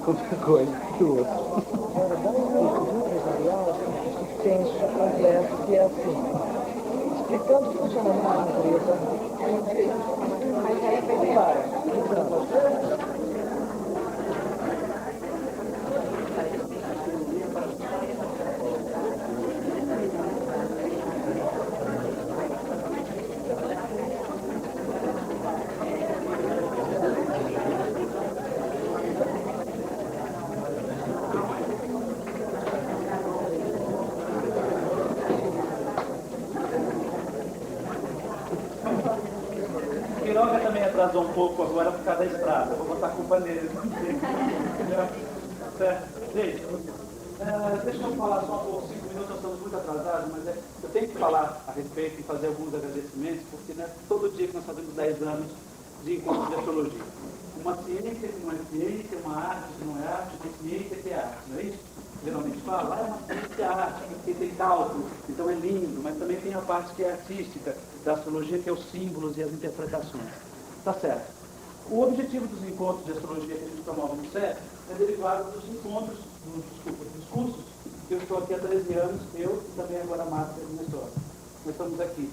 Qualquer coisa que o outro. Agora, dá um estudo empresarial extenso, complexo, que é assim, explicando o funcionamento da empresa. Mas aí vai Quiroga também atrasou um pouco agora por causa da estrada. Vou botar a culpa nele. Certo? Gente, deixa eu falar só um pouco, 5 minutos, nós estamos muito atrasados, mas eu tenho que falar a respeito e fazer alguns agradecimentos, porque não é todo dia que nós fazemos 10 anos de encontro de astrologia. Uma ciência que não é ciência, uma arte que não é arte, uma ciência que é arte, não é isso? Geralmente fala, é uma ciência arte, porque tem cálculo, então é lindo, mas também tem a parte que é artística da astrologia, que é os símbolos e as interpretações. Tá certo. O objetivo dos encontros de astrologia que a gente promove no CEP é derivado dos encontros, dos cursos, que eu estou aqui há 13 anos, eu e também agora a Márcia e a minha história. Nós estamos aqui.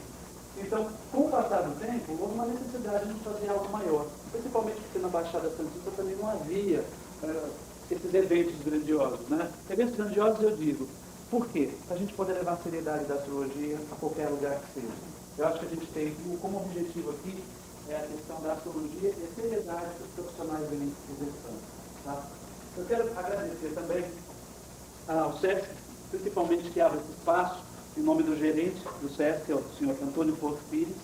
Então, com o passar do tempo, houve uma necessidade de fazer algo maior, principalmente porque na Baixada Santista também não havia esses eventos grandiosos, né? Eventos grandiosos eu digo, por quê? Para a gente poder levar a seriedade da astrologia a qualquer lugar que seja. Eu acho que a gente tem como objetivo aqui a questão da astrologia e a seriedade que os profissionais vêm exercendo. Tá? Eu quero agradecer também ao SESC, principalmente que abre esse espaço, em nome do gerente do SESC, que é o senhor Antônio Porto Pires,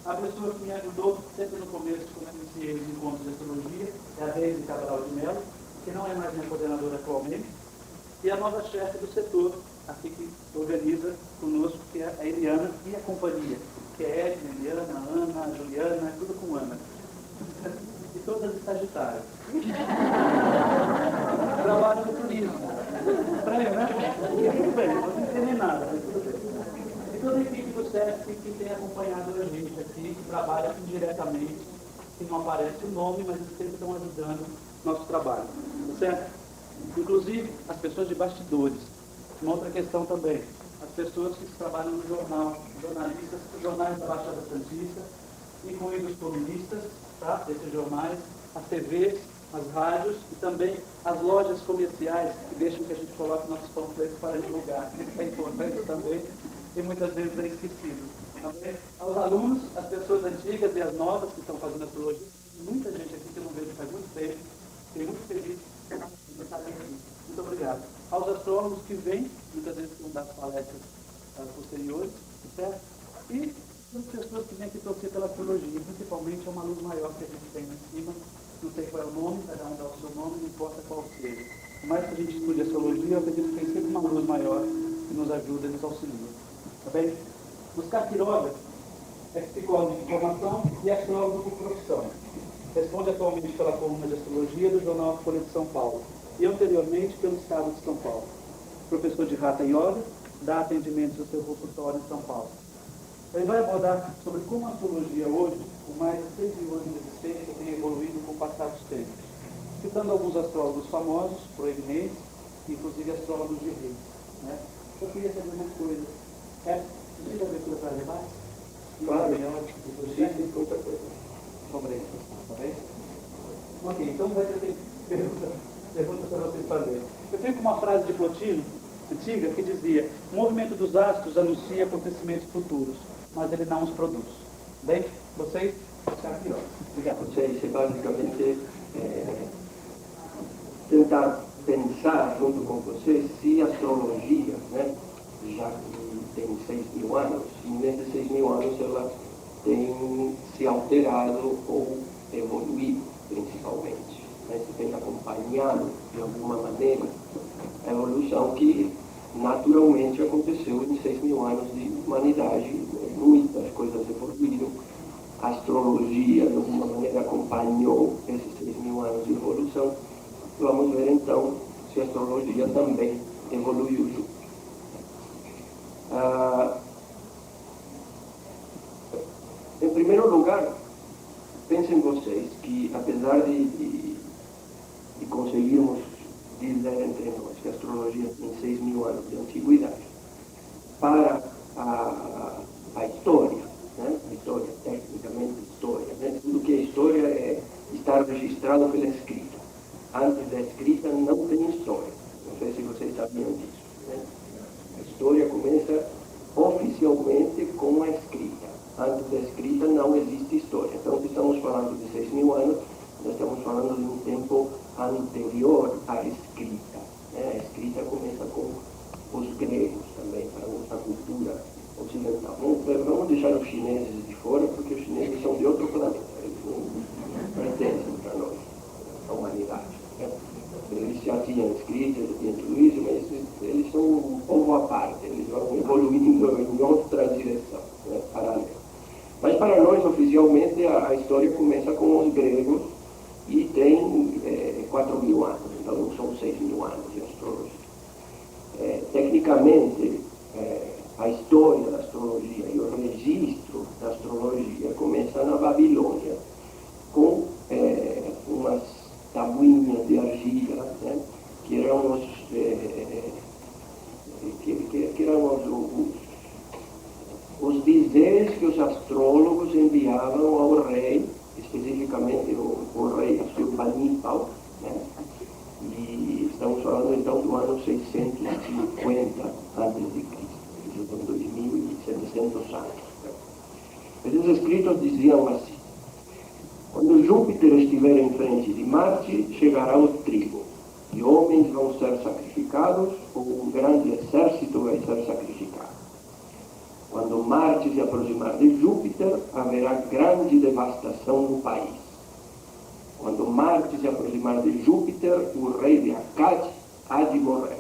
a pessoa que me ajudou sempre no começo, quando eu iniciei os encontros de astrologia, é a Deise Cabral de Mello, que não é mais minha coordenadora atualmente, e a nova chefe do setor, aqui que organiza conosco, que é a Eliana e a companhia, que é Edna, Eliana, Ana, Juliana, tudo com Ana. E todas estagitárias. Trabalho no turismo. Estranho, né? Tudo bem, não entendi nada, mas tudo bem. E toda a equipe do SESC que tem acompanhado a gente aqui, que trabalha indiretamente, que não aparece o nome, mas eles sempre estão ajudando o nosso trabalho. Tá certo? Inclusive, as pessoas de bastidores. Uma outra questão também, as pessoas que trabalham no jornal, jornalistas, jornais da Baixada Santista, incluindo os colunistas, tá, desses jornais, as TVs, as rádios e também as lojas comerciais que deixam que a gente coloque nossos panfletos para divulgar. Isso é importante também e muitas vezes é esquecido. Também aos alunos, as pessoas antigas e as novas que estão fazendo astrologia, muita gente aqui que eu não vejo faz muito tempo, fiquei muito feliz de estar aqui. Muito obrigado. Aos astrólogos que vêm, muitas vezes vão dar palestras posteriores, certo? E as pessoas que vêm aqui torcer pela astrologia, principalmente é uma luz maior que a gente tem lá em cima, não sei qual é o nome, cada um dá o seu nome, não importa qual seja. Por mais que a gente estude astrologia, eu acredito que tem sempre uma luz maior que nos ajuda e nos auxilia. Tá bem? Buscar Quiroga é psicólogo de formação e astrólogo por profissão. Responde atualmente pela coluna de astrologia do jornal Folha de São Paulo e anteriormente pelo Estado de São Paulo. Professor de Hatha Yoga, dá atendimentos no seu consultório em São Paulo. Ele vai abordar sobre como a astrologia hoje, com mais de 6 mil anos de existência, tem evoluído com o passar dos tempos, citando alguns astrólogos famosos, proeminentes, inclusive astrólogos de reis. Né? Eu queria saber uma coisa. Precisa de abertura para levar? Claro, sim, outra coisa. Sobre isso, tá bem? Ok, então vai ter perguntas para vocês fazerem. Eu tenho uma frase de Plotino, antiga, que dizia: o movimento dos astros anuncia acontecimentos futuros, mas ele não os produz. Bem, vocês? Obrigado. Vocês, basicamente, tentar pensar junto com vocês se a astrologia, né, já que tem 6 mil anos, e nesses 6 mil anos ela tem se alterado ou evoluído. principalmente. Né? Se tem acompanhado, de alguma maneira, a evolução que naturalmente aconteceu em 6.000 anos de humanidade. Muitas coisas evoluíram. A astrologia, de alguma maneira, acompanhou esses 6.000 anos de evolução. Vamos ver, então, se a astrologia também evoluiu junto. Em primeiro lugar, pensem vocês que, apesar de conseguirmos dizer entre nós que a astrologia tem 6.000 anos de antiguidade, para a história, né? A história, tecnicamente história, né? Tudo que é história é estar registrado pela escrita. Antes da escrita não tem história. Não sei se vocês sabiam disso, né? A história começa oficialmente com a escrita. Antes da escrita não existe história. Então, se estamos falando de 6.000 anos, nós estamos falando de um tempo anterior à escrita. Né? A escrita começa com os gregos também, para a nossa cultura ocidental. Vamos deixar os chineses de fora, porque os chineses são de outro planeta. Eles não pertencem para nós, a humanidade. Né? Eles já tinham escrita, já tinham tudo isso, mas eles são um povo à parte. Eles vão evoluindo em outra direção, né? Paralela. Mas para nós, oficialmente, a história começa com os gregos e tem 4.000 anos, então não são 6.000 anos de astrologia. Tecnicamente, a história da astrologia e o registro da astrologia começa na Babilônia, com umas tabuinhas de argila, né, que eram os dizeres que os astrólogos enviavam ao rei, especificamente o rei Assurbanipal, né? E estamos falando então do ano 650 a.C., isso são 2.700 anos. Esses escritos diziam assim: quando Júpiter estiver em frente de Marte, chegará o trigo, e homens vão ser sacrificados, ou um grande exército vai ser sacrificado. Quando Marte se aproximar de Júpiter, haverá grande devastação no país. Quando Marte se aproximar de Júpiter, o rei de Akkad há de morrer,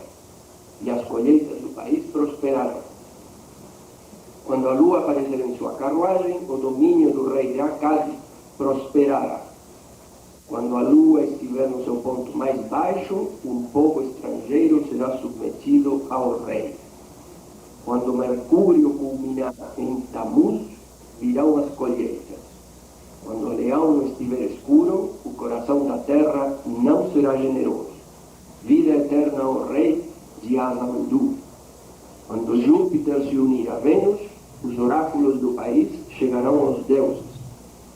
e as colheitas do país prosperarão. Quando a lua aparecer em sua carruagem, o domínio do rei de Akkad prosperará. Quando a lua estiver no seu ponto mais baixo, um povo estrangeiro será submetido ao rei. Quando Mercúrio culminar em Tamuz, virão as colheitas. Quando o leão estiver escuro, o coração da terra não será generoso. Vida eterna ao rei de Azamandu. Quando Júpiter se unir a Vênus, os oráculos do país chegarão aos deuses.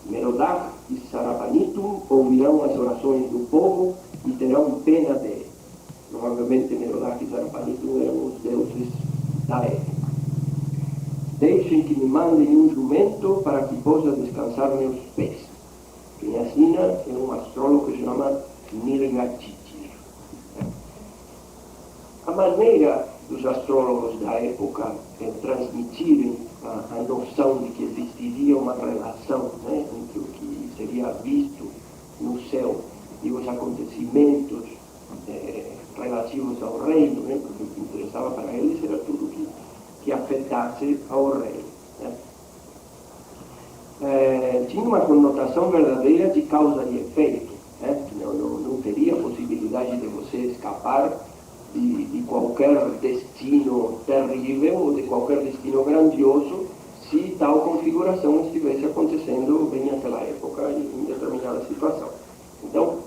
Merodach e Sarabanitum ouvirão as orações do povo e terão pena dele. Provavelmente Merodach e Sarabanitum eram os deuses da época. Deixem que me mandem um jumento para que possa descansar meus pés. Quem assina é um astrólogo que se chama Nirgatitir. A maneira dos astrólogos da época transmitirem a noção de que existiria uma relação, né, entre o que seria visto no céu e os acontecimentos relativos ao reino, né, porque o que interessava para eles era tudo que afetasse ao reino. Né. Tinha uma conotação verdadeira de causa e efeito. Né. Não teria possibilidade de você escapar de qualquer destino terrível ou de qualquer destino grandioso se tal configuração estivesse acontecendo bem naquela época em determinada situação. Então,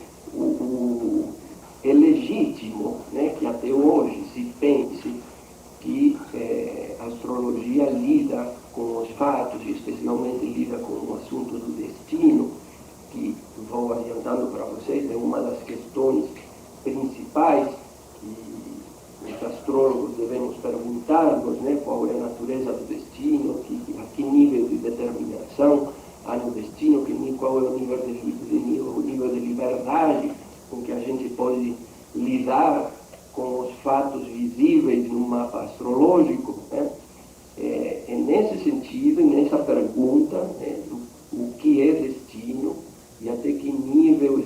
é legítimo, né, que até hoje se pense que a astrologia lida com os fatos e especialmente lida com o assunto do destino, que vou adiantando para vocês, é uma das questões principais que os astrólogos devemos perguntar-nos, né, qual é a natureza do destino, a que nível de determinação há no destino, qual é o nível de liberdade com que a gente pode lidar com os fatos visíveis no mapa astrológico. Né? É nesse sentido, nessa pergunta, né, o que é destino e até que nível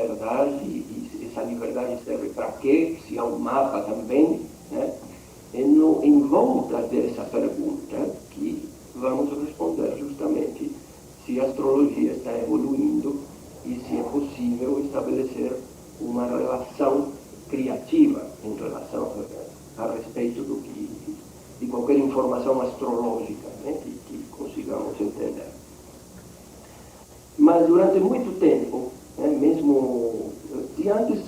liberdade, e essa liberdade serve para quê? Se há um mapa também, né? E em volta dessa pergunta que vamos responder justamente se a astrologia está evoluindo e se é possível estabelecer uma relação criativa em relação a respeito de qualquer informação astrológica, né, que consigamos entender. Mas durante muito tempo, né, mesmo antes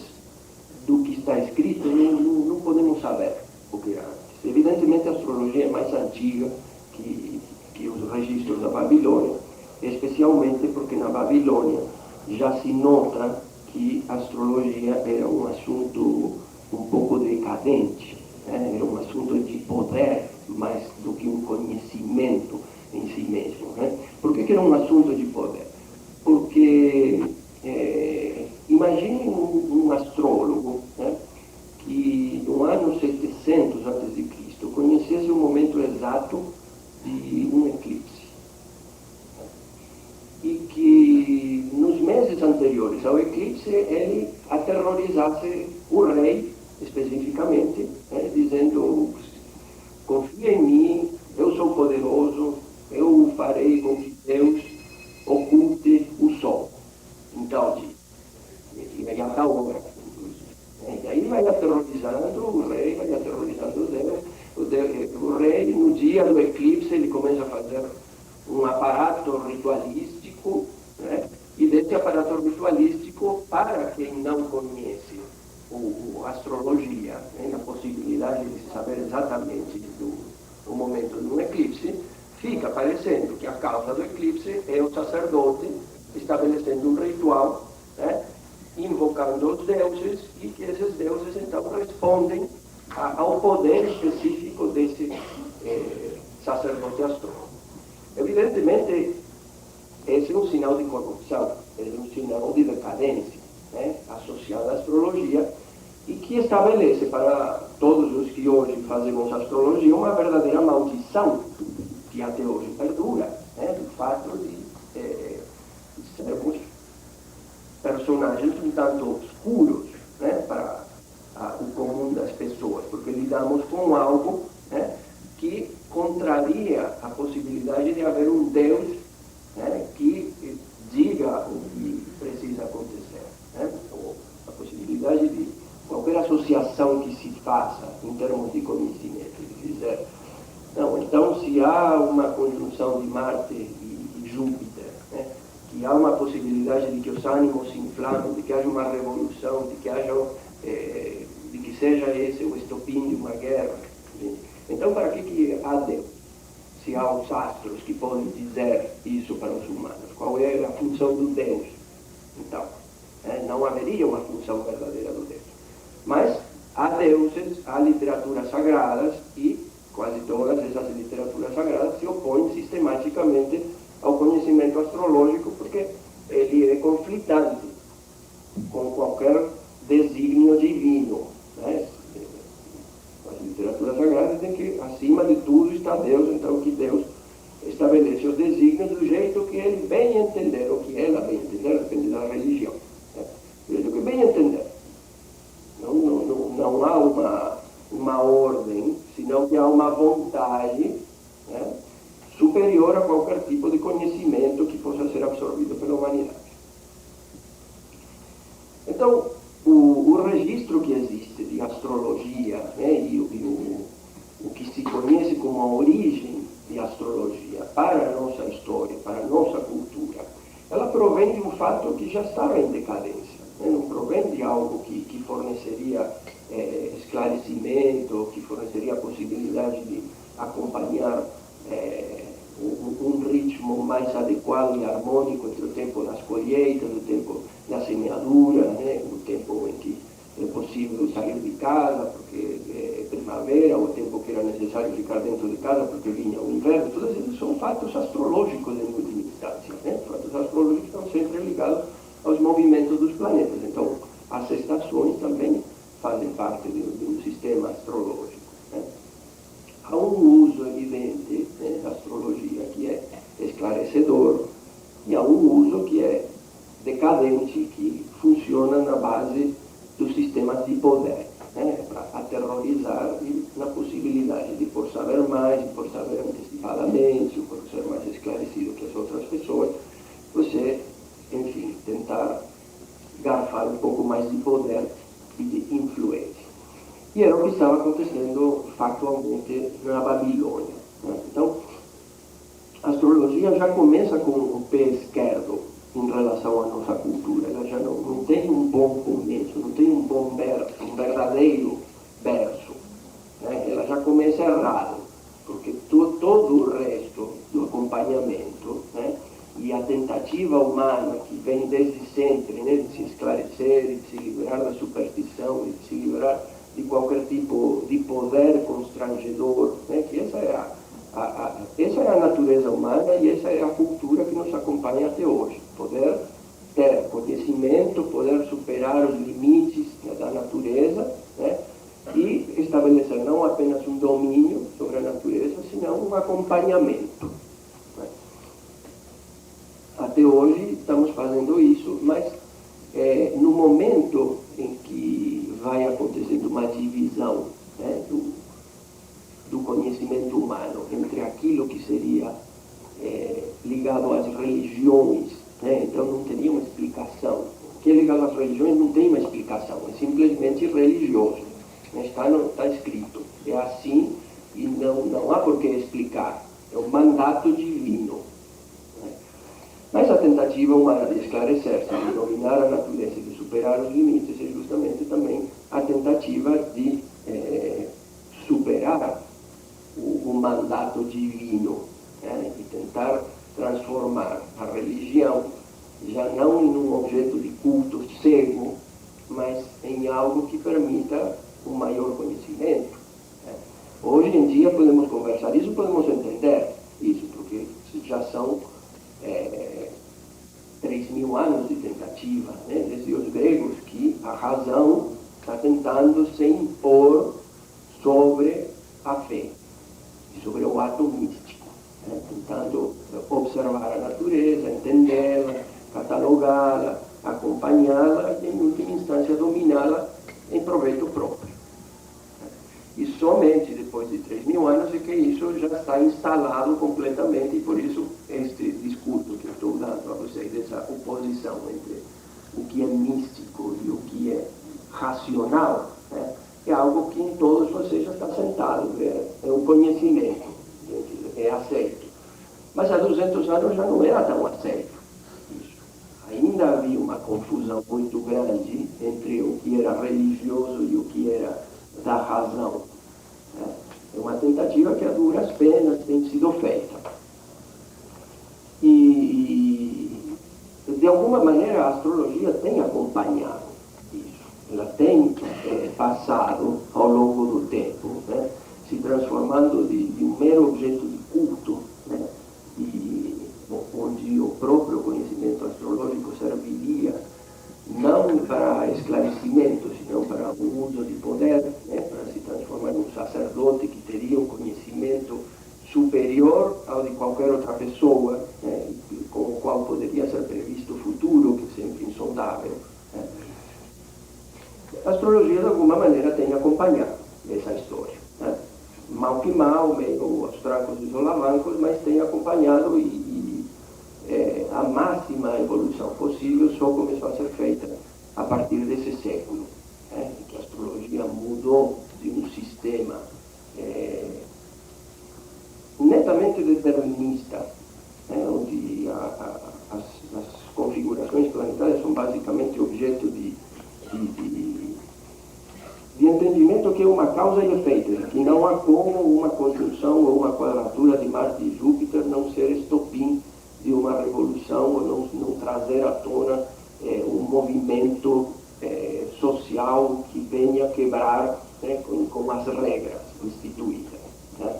do que está escrito, não podemos saber o que era antes. Evidentemente a astrologia é mais antiga que os registros da Babilônia, especialmente porque na Babilônia já se nota que a astrologia era um assunto um pouco decadente, né? Era um assunto de poder mais do que um conhecimento em si mesmo. Né? Por que era um assunto de poder? Porque imagine um astrólogo, né, que no ano 700 a.C. conhecesse o momento exato de um eclipse. E que nos meses anteriores ao eclipse ele aterrorizasse o rei, especificamente, né, dizendo: confia em mim, eu sou poderoso, eu farei com que Deus oculte o sol. Então, imediata hora. E aí vai aterrorizando o rei, vai aterrorizando Deus. O rei, no dia do eclipse, ele começa a fazer um aparato ritualístico, né? E desse aparato ritualístico, para quem não conhece a astrologia, né, a possibilidade de saber exatamente o momento de um eclipse, fica parecendo que a causa do eclipse é o sacerdote estabelecendo um ritual, né, invocando os deuses, e que esses deuses então respondem ao poder específico desse sacerdote astrônomo. Evidentemente, esse é um sinal de corrupção, é um sinal de decadência, né, associado à astrologia, e que estabelece para todos os que hoje fazemos astrologia uma verdadeira maldição que até hoje perdura, né, do fato de sermos personagens um tanto obscuros, né, para o comum das pessoas, porque lidamos com algo, né, que contraria a possibilidade de haver um Deus, né, que diga o que precisa acontecer, né, ou a possibilidade de qualquer associação que se faça em termos de conhecimento, de dizer, não, então se há uma conjunção de Marte e Júpiter, né, que há uma possibilidade de que os ânimos se inflamem, de que haja uma revolução, de que seja esse o estopim de uma guerra. Então, para que há Deus? Se há os astros que podem dizer isso para os humanos, qual é a função do Deus? Então, não haveria uma função verdadeira do Deus. Mas há deuses, há literaturas sagradas, e quase todas essas literaturas sagradas se opõem sistematicamente ao conhecimento astrológico, porque ele é conflitante com qualquer desígnio divino, né? As literaturas sagradas dizem que acima de tudo está Deus, então que Deus estabelece os desígnios do jeito que ele bem entender, ou que ela bem entender, depende da religião, né? Do jeito que bem entender. Não há uma ordem, senão que há uma vontade, né, superior a qualquer tipo de conhecimento que possa ser absorvido pela humanidade. Então, o registro que existe de astrologia, né, e o que se conhece como a origem de astrologia para a nossa história, para a nossa cultura, ela provém de um fato que já estava em decadência, né? Não provém de algo que forneceria esclarecimento, que forneceria a possibilidade de acompanhar um ritmo mais adequado e harmônico entre o tempo das colheitas, o tempo da semeadura, né? O tempo em que é possível sair de casa porque é primavera, o tempo que era necessário ficar dentro de casa porque vinha o inverno. Todos esses são fatos astrológicos em última instância, né? Fatos astrológicos estão sempre ligados aos movimentos dos planetas. Então, as estações também fazem parte de um sistema astrológico, né? Há um uso evidente, né, da astrologia que é esclarecedor, e há um uso que é decadente, que funciona um pouco mais de poder e de influência. E era o que estava acontecendo factualmente na Babilônia, né? Então, a astrologia já começa com o pé esquerdo em relação à nossa cultura. Ela já não tem um bom começo, não tem um bom berço, um verdadeiro berço, né? Ela já começa errado, porque todo o resto do acompanhamento, né, e a tentativa humana que vem desde sempre, né, de se esclarecer, de se liberar da superstição, de se liberar de qualquer tipo de poder constrangedor, né, que essa é a natureza humana e essa é a cultura que nos acompanha até hoje. Poder ter conhecimento, poder superar os limites da natureza, né, e estabelecer não apenas um domínio sobre a natureza, senão um acompanhamento, né? Até hoje estamos fazendo isso, mas no momento em que vai acontecendo uma divisão, né, do conhecimento humano entre aquilo que seria ligado às religiões, né? Então não teria uma explicação. O que é ligado às religiões não tem uma explicação, é simplesmente religioso. Está escrito, é assim e não há por que explicar, é um mandato divino, né? Mas a tentativa humana de esclarecer-se, de dominar a natureza, de superar os limites, é justamente também a tentativa de superar o mandato divino, né? E tentar transformar a religião já não em um objeto de culto cego, mas em algo que permita um maior conhecimento, né? Hoje em dia podemos conversar isso, podemos entender isso, porque já são 3.000 anos de tentativa, né, desde os gregos, que a razão está tentando se impor sobre a fé e sobre o ato místico, né, tentando observar a natureza, entendê-la, catalogá-la, acompanhá-la e, em última instância, dominá-la em proveito próprio. E somente depois de 3.000 anos é que isso já está instalado completamente, e por isso este discurso que eu estou dando a vocês, essa oposição entre o que é místico e o que é racional, né, é algo que em todos vocês já está sentado, é um conhecimento, é aceito. Mas há 200 anos já não era tão aceito isso. Ainda havia uma confusão muito grande entre o que era religioso e o que era da razão. É uma tentativa que a duras penas tem sido feita. E de alguma maneira a astrologia tem acompanhado isso. Ela tem passado ao longo do tempo, né, se transformando de um mero objeto de culto, né, e onde o próprio conhecimento astrológico serviria não para esclarecimento, senão para um uso de poder, né, para se transformar em um sacerdote que teria um conhecimento superior ao de qualquer outra pessoa, né, com o qual poderia ser previsto o futuro, que é sempre insondável, né. A astrologia, de alguma maneira, tem acompanhado essa história, né, mal que mal, meio aos trancos e solavancos, mas tem acompanhado a máxima evolução possível só começou a ser feita a partir desse século, né, em que a astrologia mudou de um sistema netamente determinista, né, onde as configurações planetárias são basicamente objeto de entendimento que é uma causa e efeito, que não há como uma conjunção ou uma quadratura de Marte e Júpiter não ser estopim de uma revolução ou não trazer à tona um movimento social que venha quebrar, né, com as regras instituídas, né.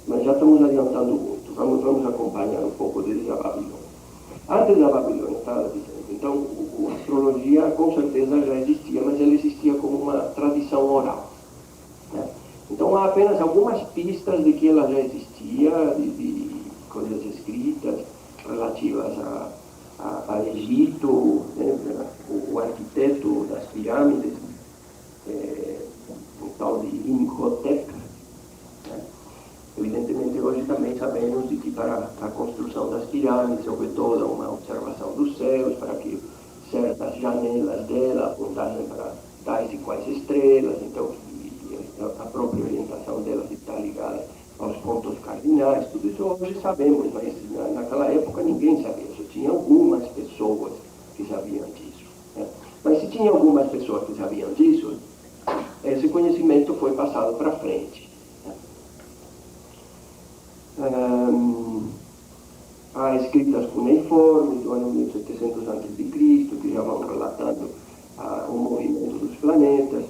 Mas já estamos adiantando muito, vamos acompanhar um pouco desde a Babilônia. Antes da Babilônia, estava dizendo, então a astrologia com certeza já existia, mas ela existia como uma tradição oral, né? Então há apenas algumas pistas de que ela já existia, de coisas escritas relativas a Egito, né? O arquiteto das pirâmides, o tal de Imhotep, né? Evidentemente hoje também sabemos de que para a construção das pirâmides houve toda uma observação dos céus, para que janelas dela apontassem para tais e quais estrelas, então a própria orientação delas está ligada aos pontos cardinais, tudo isso hoje sabemos, mas naquela época ninguém sabia, só tinha algumas pessoas que sabiam disso. Né? Mas se tinha algumas pessoas que sabiam disso, esse conhecimento foi passado para frente. Né? Há escritas cuneiformes do ano 1700 a.C., que já vão relatando o movimento dos planetas.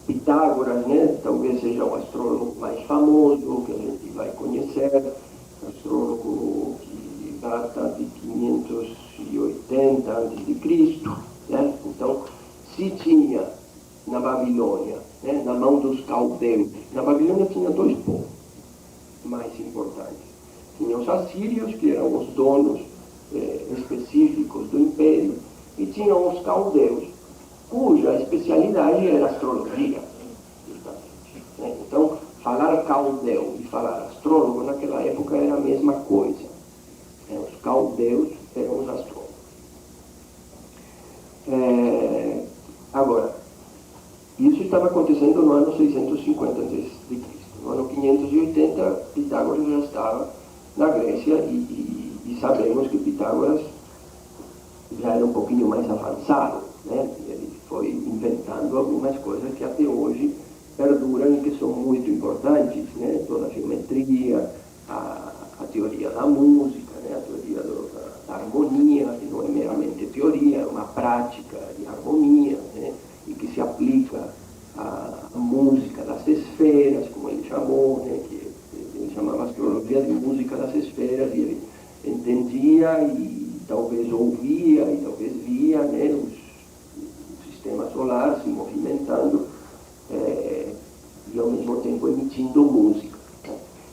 Pitágoras, né, talvez seja o astrólogo mais famoso que a gente vai conhecer, astrólogo que data de 580 a.C., né? Então, se tinha na Babilônia, né, na mão dos caldeus, na Babilônia tinha dois povos mais importantes. Tinha os assírios, que eram os donos específicos do império, e tinham os caldeus, cuja especialidade era a astrologia, justamente. Né? Então, falar caldeu e falar astrólogo naquela época era a mesma coisa. Os caldeus eram os astrólogos. Agora, isso estava acontecendo no ano 650 a.C. No ano 580, Pitágoras já estava na Grécia e sabemos que Pitágoras já era um pouquinho mais avançado, né? Ele foi inventando algumas coisas que até hoje perduram e que são muito importantes, né? Toda a geometria, a teoria da música, né? A teoria da harmonia, que não é meramente teoria, é uma prática de harmonia, né? E que se aplica à música das esferas, como ele chamou, né? Que ele chamava a astrologia de música das esferas, e ele entendia e talvez ouvia e talvez via, né, o sistema solar se movimentando e ao mesmo tempo emitindo música.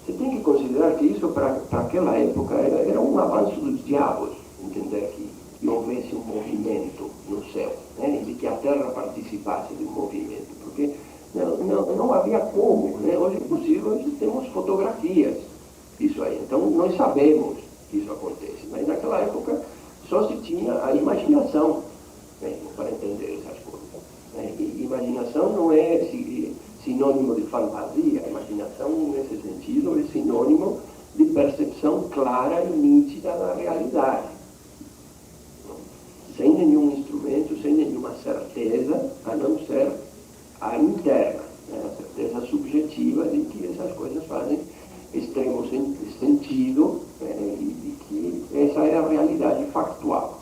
Você tem que considerar que isso para aquela época era um avanço dos diabos, entender que houvesse um movimento no céu, né, e que a Terra participasse do movimento, porque não havia como, né? Hoje é possível, hoje temos fotografias disso aí, então nós sabemos que isso acontece, mas naquela época só se tinha a imaginação, né, para entender essas coisas. Né? E imaginação não é sinônimo de fantasia, a imaginação nesse sentido é sinônimo de percepção clara e nítida da realidade. Sem nenhum instrumento, sem nenhuma certeza, a não ser a interna, né? A certeza subjetiva de que essas coisas fazem extremo sentido, e de que essa é a realidade factual.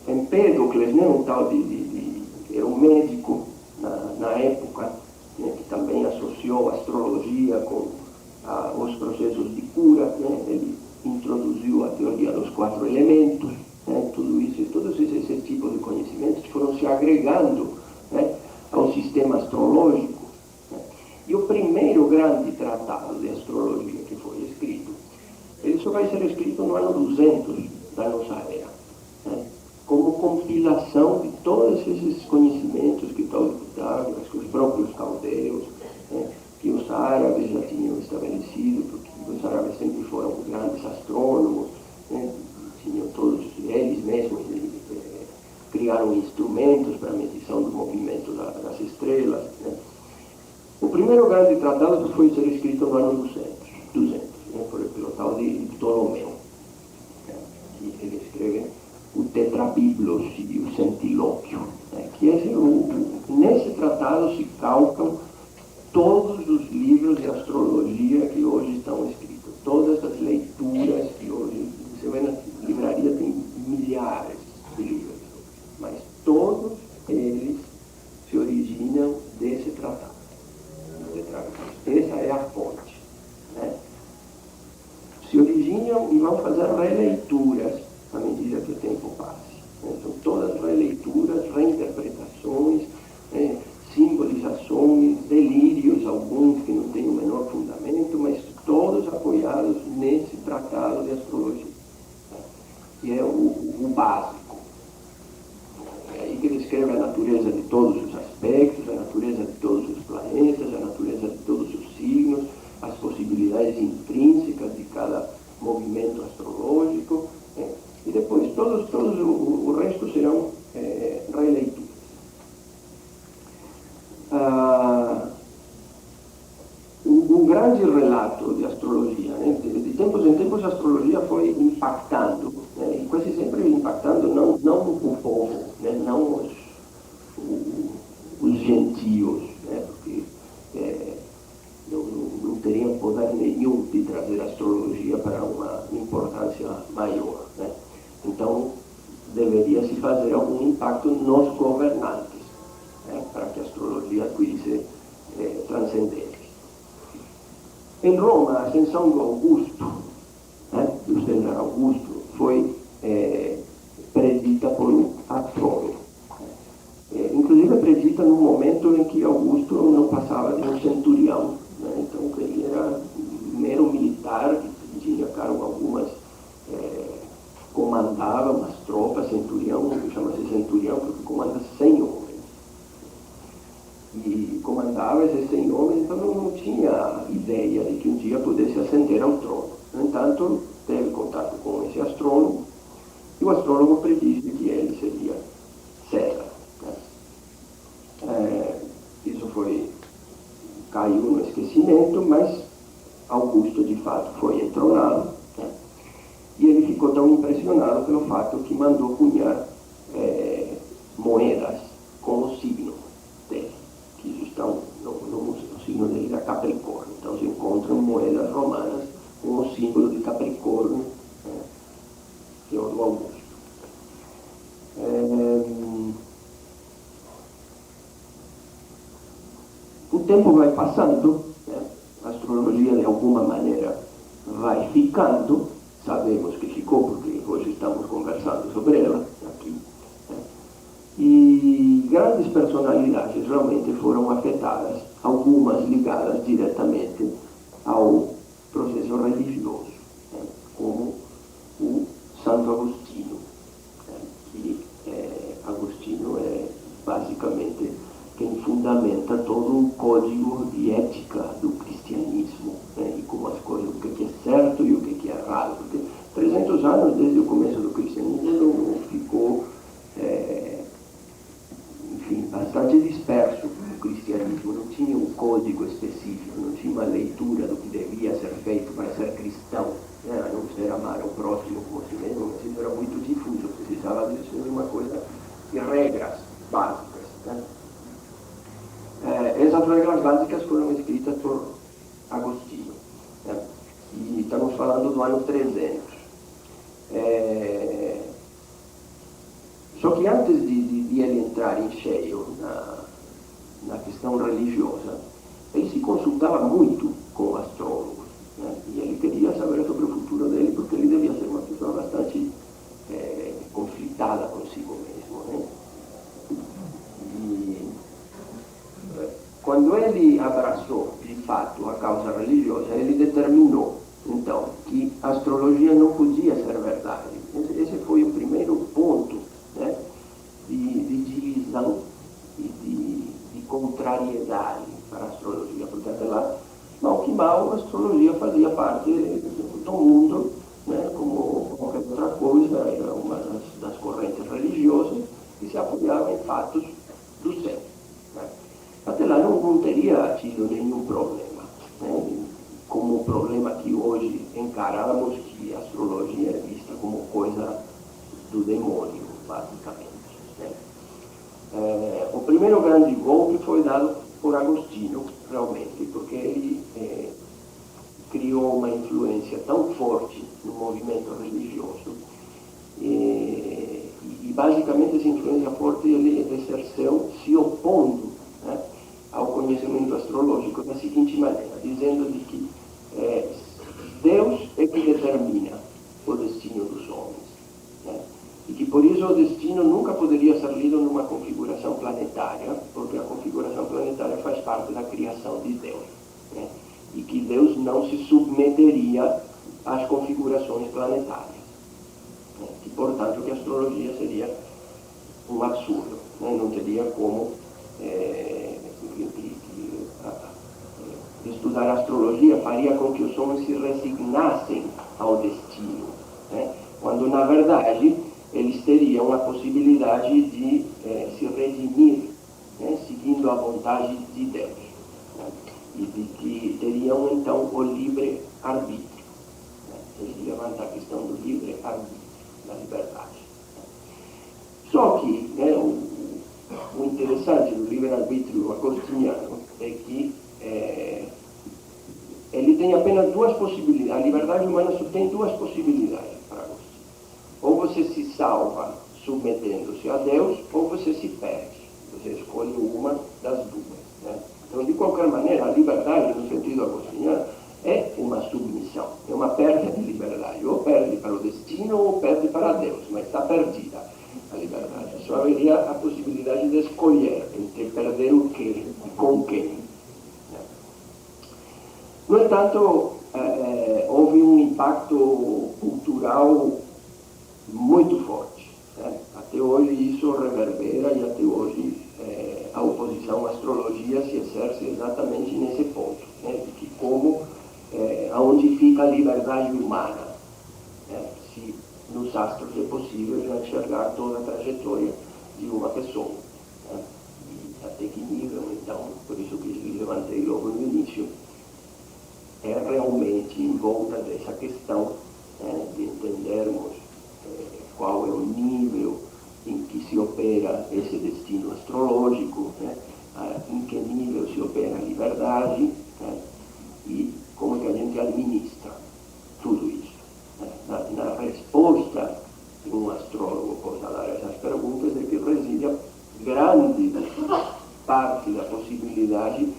Empédocles, né, um tal era um médico na época, né, que também associou a astrologia com os processos de cura, né? Ele introduziu a teoria dos 4 elementos, né? Tudo isso, todos esses tipos de conhecimentos foram se agregando, né, ao sistema astrológico. Né? E o primeiro grande tratado de astrologia que foi escrito, ele só vai ser escrito no ano 200 da nossa era, né? Como compilação de todos esses conhecimentos que os próprios caldeus, né, que os árabes já tinham estabelecido, porque os árabes sempre foram grandes astrônomos, né, tinham todos eles mesmos criaram instrumentos para a medição do movimento das estrelas. Né. O primeiro grande tratado foi ser escrito no ano 200, né, pelo tal de Ptolomeu, né, que ele escreve o Tetrabiblos e o Centilóquio, né, que nesse tratado se calcam todos os livros de astrologia que hoje estão escritos, todas as leituras que hoje, você vê na livraria, tem milhares de livros, mas todos eles se originam desse tratado. Essa é a fonte. Né? Se originam e vão fazer releituras à medida que o tempo passe. Né? São todas releituras, reinterpretações, simbolizações, delírios, alguns que não têm o menor fundamento, mas todos apoiados nesse tratado de astrologia, né? Que é o básico. É aí que ele descreve a natureza de todos os aspectos, a natureza de todos os planetas, a natureza de todos os signos, tese intrínseca de cada movimento astrológico, e depois todos o resto serão releituras. Um grande relato de astrologia, né? De tempos em tempos a astrologia foi impactando, né? E quase sempre impactando não o povo, né? Não os gentios, né? Porque não teriam poder nenhum de trazer a astrologia para uma importância maior, né? Então deveria se fazer algum impacto nos governantes, né? Para que a astrologia adquirisse transcendência. Em Roma, a ascensão do Augusto, né, do César Augusto, foi predita por um astrólogo. Inclusive predita no momento em que Augusto não passava de um centurião, né? Então ele era um mero militar que tinha a cargo algumas, comandava umas tropas, centurião, que chama-se centurião porque comanda 100 homens. E comandava esses 100 homens, então não tinha ideia de que um dia pudesse ascender ao trono. No entanto, teve contato com esse astrólogo, e o astrólogo predisse que ele seria César, né? Isso caiu no esquecimento, mas Augusto de fato foi entronado, né? E ele ficou tão impressionado pelo fato que mandou cunhar moedas com o signo dele, que estão no signo dele da Capricórnio. Então se encontram moedas romanas com o símbolo de Capricórnio, né? Que é o do Augusto. O tempo vai passando, né? A astrologia de alguma maneira vai ficando, sabemos que ficou porque hoje estamos conversando sobre ela aqui, né? E grandes personalidades realmente foram afetadas, algumas ligadas diretamente ao processo religioso, né? Como o Santo Agostinho, né? Que Agostinho é basicamente quem fundamenta todo o código de ética do cristianismo, né? E como as coisas, o que é certo e o que é errado, porque 300 anos desde o começo do cristianismo ficou enfim, bastante disperso o cristianismo, não tinha um código específico, não tinha uma leitura do que devia ser feito para ser cristão, né? A não ser amar o próximo como si mesmo, mas isso era muito difuso, precisava de ser uma coisa de regras básicas, né? Essas regras básicas foram escritas por Agostinho, né? E estamos falando do ano 300. Só que antes de ele entrar em cheio na questão religiosa, ele se consultava muito com astrólogos, né? E ele queria saber sobre o futuro dele, porque ele devia ser uma pessoa bastante conflitada consigo mesmo, né? E quando ele abraçou, de fato, a causa religiosa, ele determinou, então, que a astrologia não podia ser verdade. Esse foi o primeiro ponto, né, de divisão e de contrariedade para a astrologia, porque até lá, mal que mal, a astrologia fazia parte do mundo, né, como qualquer outra coisa, era uma das correntes religiosas que se apoiava em fatos do céu, né. Até lá não teria tido nenhum problema, né, como o problema que hoje encaramos, que a astrologia é vista como coisa do demônio, basicamente, né? O primeiro grande golpe foi dado por Agostinho, realmente, porque ele criou uma influência tão forte no movimento religioso, e basicamente essa influência forte ele exerceu se opondo, né, ao conhecimento astrológico da seguinte maneira, dizendo de que Deus é que determina o destino dos homens, né? E que por isso o destino nunca poderia ser lido numa configuração planetária, porque a configuração planetária faz parte da criação de Deus, né? E que Deus não se submeteria às configurações planetárias, né? E portanto que a astrologia seria um absurdo, né? Não teria como estudar astrologia faria com que os homens se resignassem ao destino, né? Quando, na verdade, eles teriam a possibilidade de se redimir, né? Seguindo a vontade de Deus, né? E de que teriam, então, o livre-arbítrio. Né? Ele levanta a questão do livre-arbítrio, da liberdade. Só que, né, o interessante do livre-arbítrio agostiniano é que ele tem apenas duas possibilidades. A liberdade humana só tem duas possibilidades para Agostinho. Ou você se salva submetendo-se a Deus, ou você se perde. Você escolhe uma das duas, né? Então, de qualquer maneira, a liberdade, no sentido agostiniano, é uma submissão, é uma perda de liberdade. Ou perde para o destino, ou perde para Deus, mas está perdida a liberdade. Só haveria a possibilidade de escolher entre perder o quê e com quem. No entanto, houve um impacto cultural muito forte, né? Até hoje isso reverbera e até hoje a oposição à astrologia se exerce exatamente nesse ponto, né? De que como, aonde fica a liberdade humana, né? Se nos astros é possível já enxergar toda a trajetória de uma pessoa, né? E até que nível, então, por isso que levantei logo no início, é realmente em volta dessa questão, né, de entendermos qual é o nível em que se opera esse destino astrológico, né, em que nível se opera a liberdade, né, e como que a gente administra tudo isso. Né. Na resposta que um astrólogo possa dar a essas perguntas é que reside a grande parte da possibilidade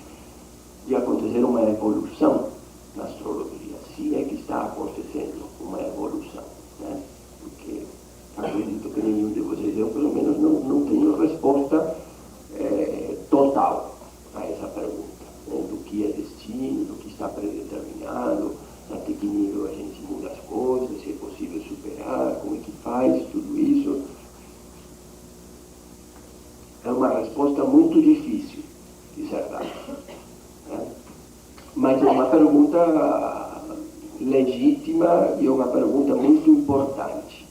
de acontecer uma evolução na astrologia, se é que está acontecendo uma evolução, né? Porque acredito que nenhum de vocês, eu pelo menos não tenho resposta total a essa pergunta, né? Do que é destino, do que está predeterminado, até que nível a gente muda as coisas, se é possível superar, como é que faz tudo isso. É uma resposta muito difícil de ser dada, né? Mas é uma pergunta legítima e uma pergunta muito importante.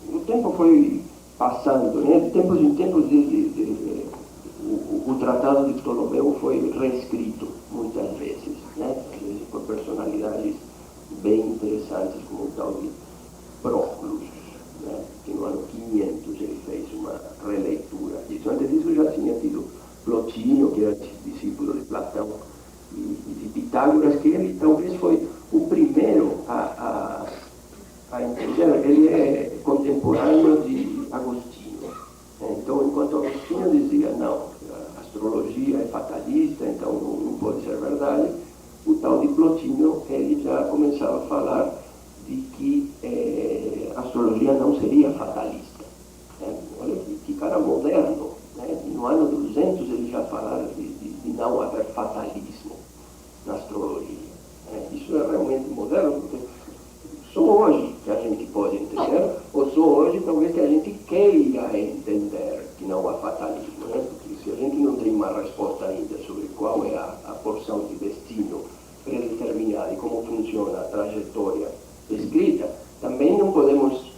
O tempo foi passando, né? De tempos em tempos o Tratado de Ptolomeu foi reescrito muitas vezes, né? Às vezes por personalidades bem interessantes, como o tal de Proclus, né? Que no ano 500 ele fez uma releitura disso. Antes disso já tinha tido Plotino, que era discípulo de Platão, e de Pitágoras, que ele talvez foi o primeiro a entender. Ele é contemporâneo de Agostinho. Então, enquanto Agostinho dizia, não, a astrologia é fatalista, então não pode ser verdade, o tal de Plotino, ele já começava a falar de que a astrologia não seria fatalista. Olha que cara moderno, né? No ano 200 ele já falava de não haver fatalismo na astrologia. Isso é realmente moderno, porque só hoje que a gente pode entender, ou só hoje talvez que a gente queira entender que não há fatalismo, né? Porque se a gente não tem uma resposta ainda sobre qual é a porção de destino predeterminada e como funciona a trajetória escrita, também não podemos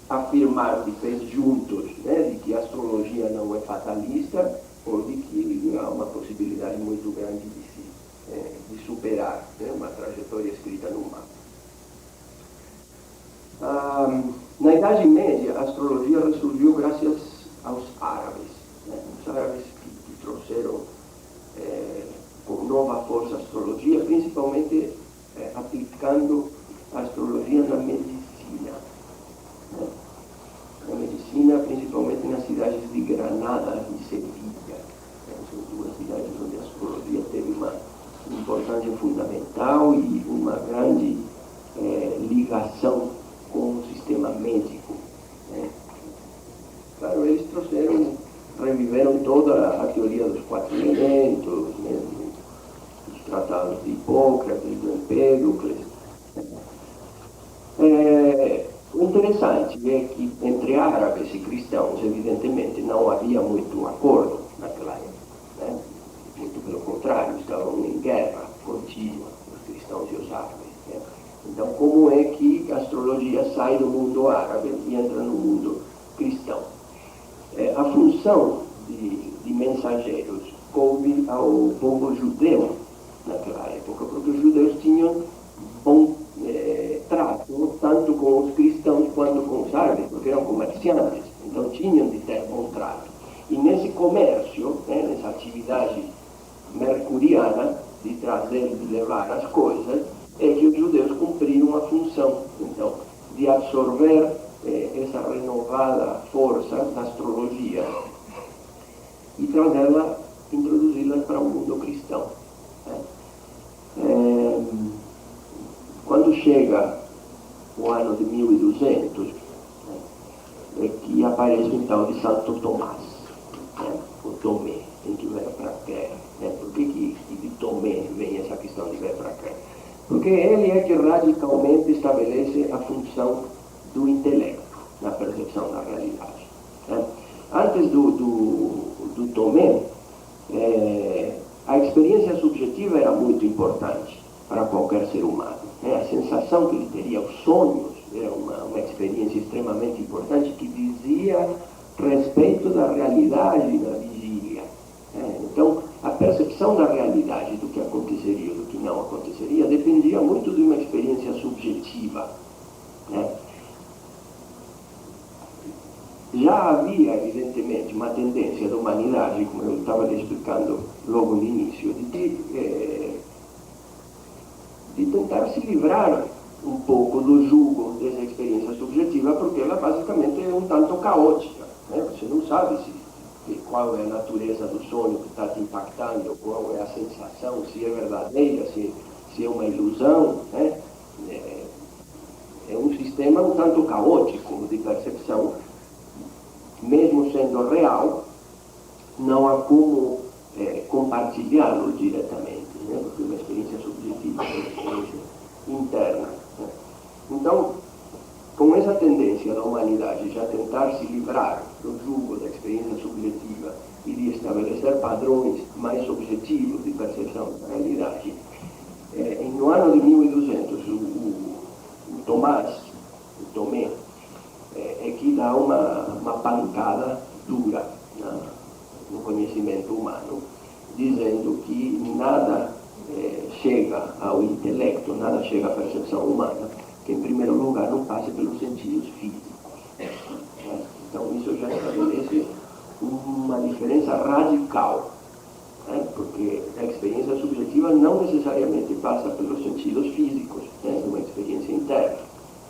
afirmar de vez juntos, né, de que a astrologia não é fatalista ou de que há uma possibilidade muito grande de superar, né, uma trajetória escrita no mapa. Na Idade Média, a astrologia ressurgiu graças aos árabes, né, os árabes que trouxeram com nova força a astrologia, principalmente aplicando a astrologia na medicina. Né? Na medicina, principalmente nas cidades de Granada e Sevilha. São duas cidades onde a astrologia teve uma importância fundamental e uma grande ligação com o sistema médico. Né? Claro, eles reviveram toda a teoria dos 4 elementos, né? Os tratados de Hipócrates, de Empédocles. O interessante é que entre árabes e cristãos, evidentemente, não havia muito acordo naquela época. Né? Muito pelo contrário, estavam em guerra contínua, os cristãos e os árabes. Né? Então, como é que a astrologia sai do mundo árabe e entra no mundo cristão? A função de mensageiros coube ao povo judeu naquela época, porque os judeus tinham bom trato tanto com os cristãos quanto com os árabes, porque eram comerciantes, então tinham de ter bom trato. E nesse comércio, nessa atividade mercuriana de trazer, de levar as coisas, é que os judeus cumpriram a função, então, de absorver essa renovada força da astrologia e trazê-la, introduzi-la para o mundo cristão. Quando chega o ano de 1200, é que aparece um tal de Santo Tomás, o Tomé, tem que vir para cá. Por que de Tomé vem essa questão de vir para cá? Porque ele é que radicalmente estabelece a função do intelecto na percepção da realidade. Antes do Tomé, a experiência subjetiva era muito importante para qualquer ser humano. A sensação que ele teria, os sonhos, era uma experiência extremamente importante que dizia respeito da realidade na vigília. Então, a percepção da realidade, do que aconteceria e do que não aconteceria, dependia muito de uma experiência subjetiva. Já havia, evidentemente, uma tendência da humanidade, como eu estava explicando logo no início, de tentar se livrar um pouco do jugo dessa experiência subjetiva, porque ela basicamente é um tanto caótica. Você não sabe qual é a natureza do sonho que está te impactando, qual é a sensação, se é verdadeira, se é uma ilusão. É um sistema um tanto caótico de percepção. Mesmo sendo real, não há como compartilhá-lo diretamente, porque é uma experiência subjetiva, uma experiência interna. Então, com essa tendência da humanidade já tentar se livrar do jugo da experiência subjetiva e de estabelecer padrões mais objetivos de percepção da realidade, no ano de 1200, o Tomé, é que dá uma pancada dura no conhecimento humano, dizendo que nada chega ao intelecto, nada chega à percepção humana, que em primeiro lugar não passe pelos sentidos físicos. Então isso já estabelece uma diferença radical, porque a experiência subjetiva não necessariamente passa pelos sentidos físicos, é uma experiência interna,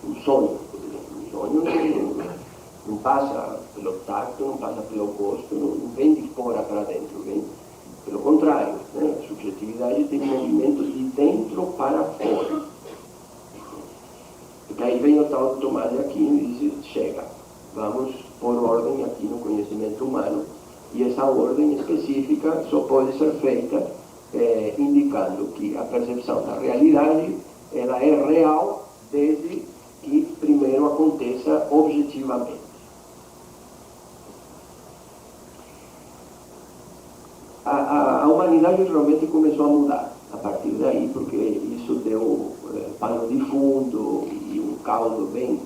um sonho. O sonho não passa pelo tacto, não passa pelo gosto, não vem de fora para dentro, vem pelo contrário. A subjetividade tem movimentos de dentro para fora. Porque aí vem o tal de Tomás de Aquino e diz: chega, vamos pôr ordem aqui no conhecimento humano, e essa ordem específica só pode ser feita indicando que a percepção da realidade ela é real desde que primeiro aconteça objetivamente. A humanidade realmente começou a mudar a partir daí, porque isso deu pano de fundo e um caldo bem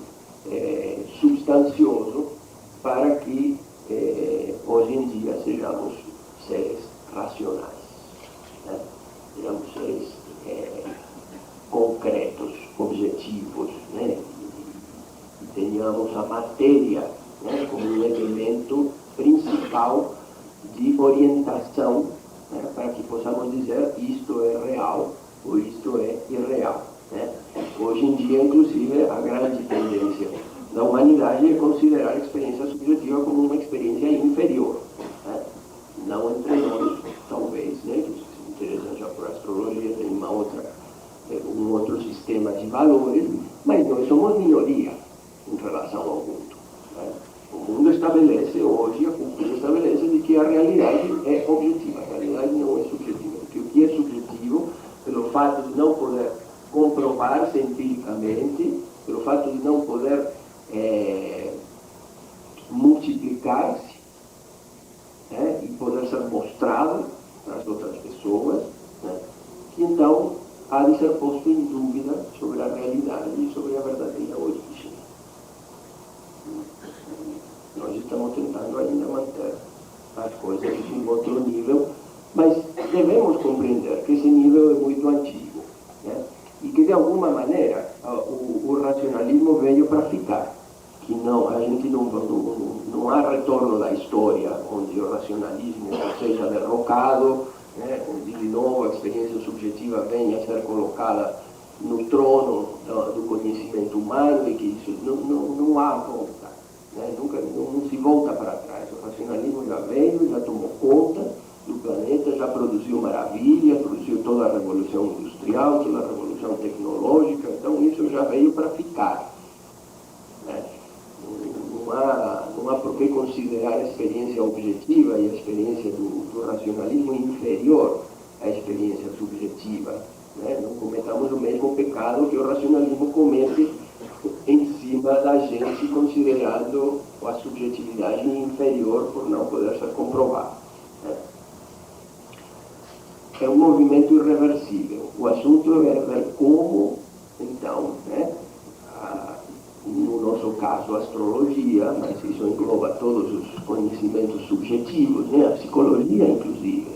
substancioso para que hoje em dia sejamos seres racionais, sejamos seres concretos, objetivos, e tenhamos a matéria como um elemento principal de orientação, para que possamos dizer isto é real ou isto é irreal. Hoje em dia, inclusive, a grande tendência da humanidade é considerar a experiência subjetiva como uma experiência inferior. Não entre nós, talvez, que se interessam já por astrologia, tem um outro sistema de valores, mas nós somos minoria em relação ao mundo. O mundo estabelece hoje, a cultura estabelece de que a realidade é objetiva, a realidade não é subjetiva, porque o que é subjetivo, pelo fato de não poder comprovar-se empiricamente, pelo fato de não poder multiplicar-se, comunicado para as outras pessoas, né, que então há de ser posto em dúvida sobre a realidade e sobre a verdadeira origem. Nós estamos tentando ainda manter as coisas em outro nível, mas devemos compreender que esse nível é muito antigo, né? E que de alguma maneira o racionalismo veio para ficar, que não, a gente não há retorno da história onde o racionalismo seja derrocado, né? Onde de novo a experiência subjetiva venha a ser colocada no trono do conhecimento humano, e que isso não há volta, né? Nunca, não se volta para trás. O racionalismo já veio, já tomou conta do planeta, já produziu maravilhas, produziu toda a revolução industrial, toda a revolução tecnológica, então isso já veio para ficar, né? Não há por que considerar a experiência objetiva e a experiência do racionalismo inferior à experiência subjetiva, né? Não cometamos o mesmo pecado que o racionalismo comete em cima da gente, considerando a subjetividade inferior por não poder ser comprovada, né? É um movimento irreversível. O assunto é ver como, então, né, no nosso caso a astrologia, mas isso engloba todos os conhecimentos subjetivos, né? A psicologia, inclusive,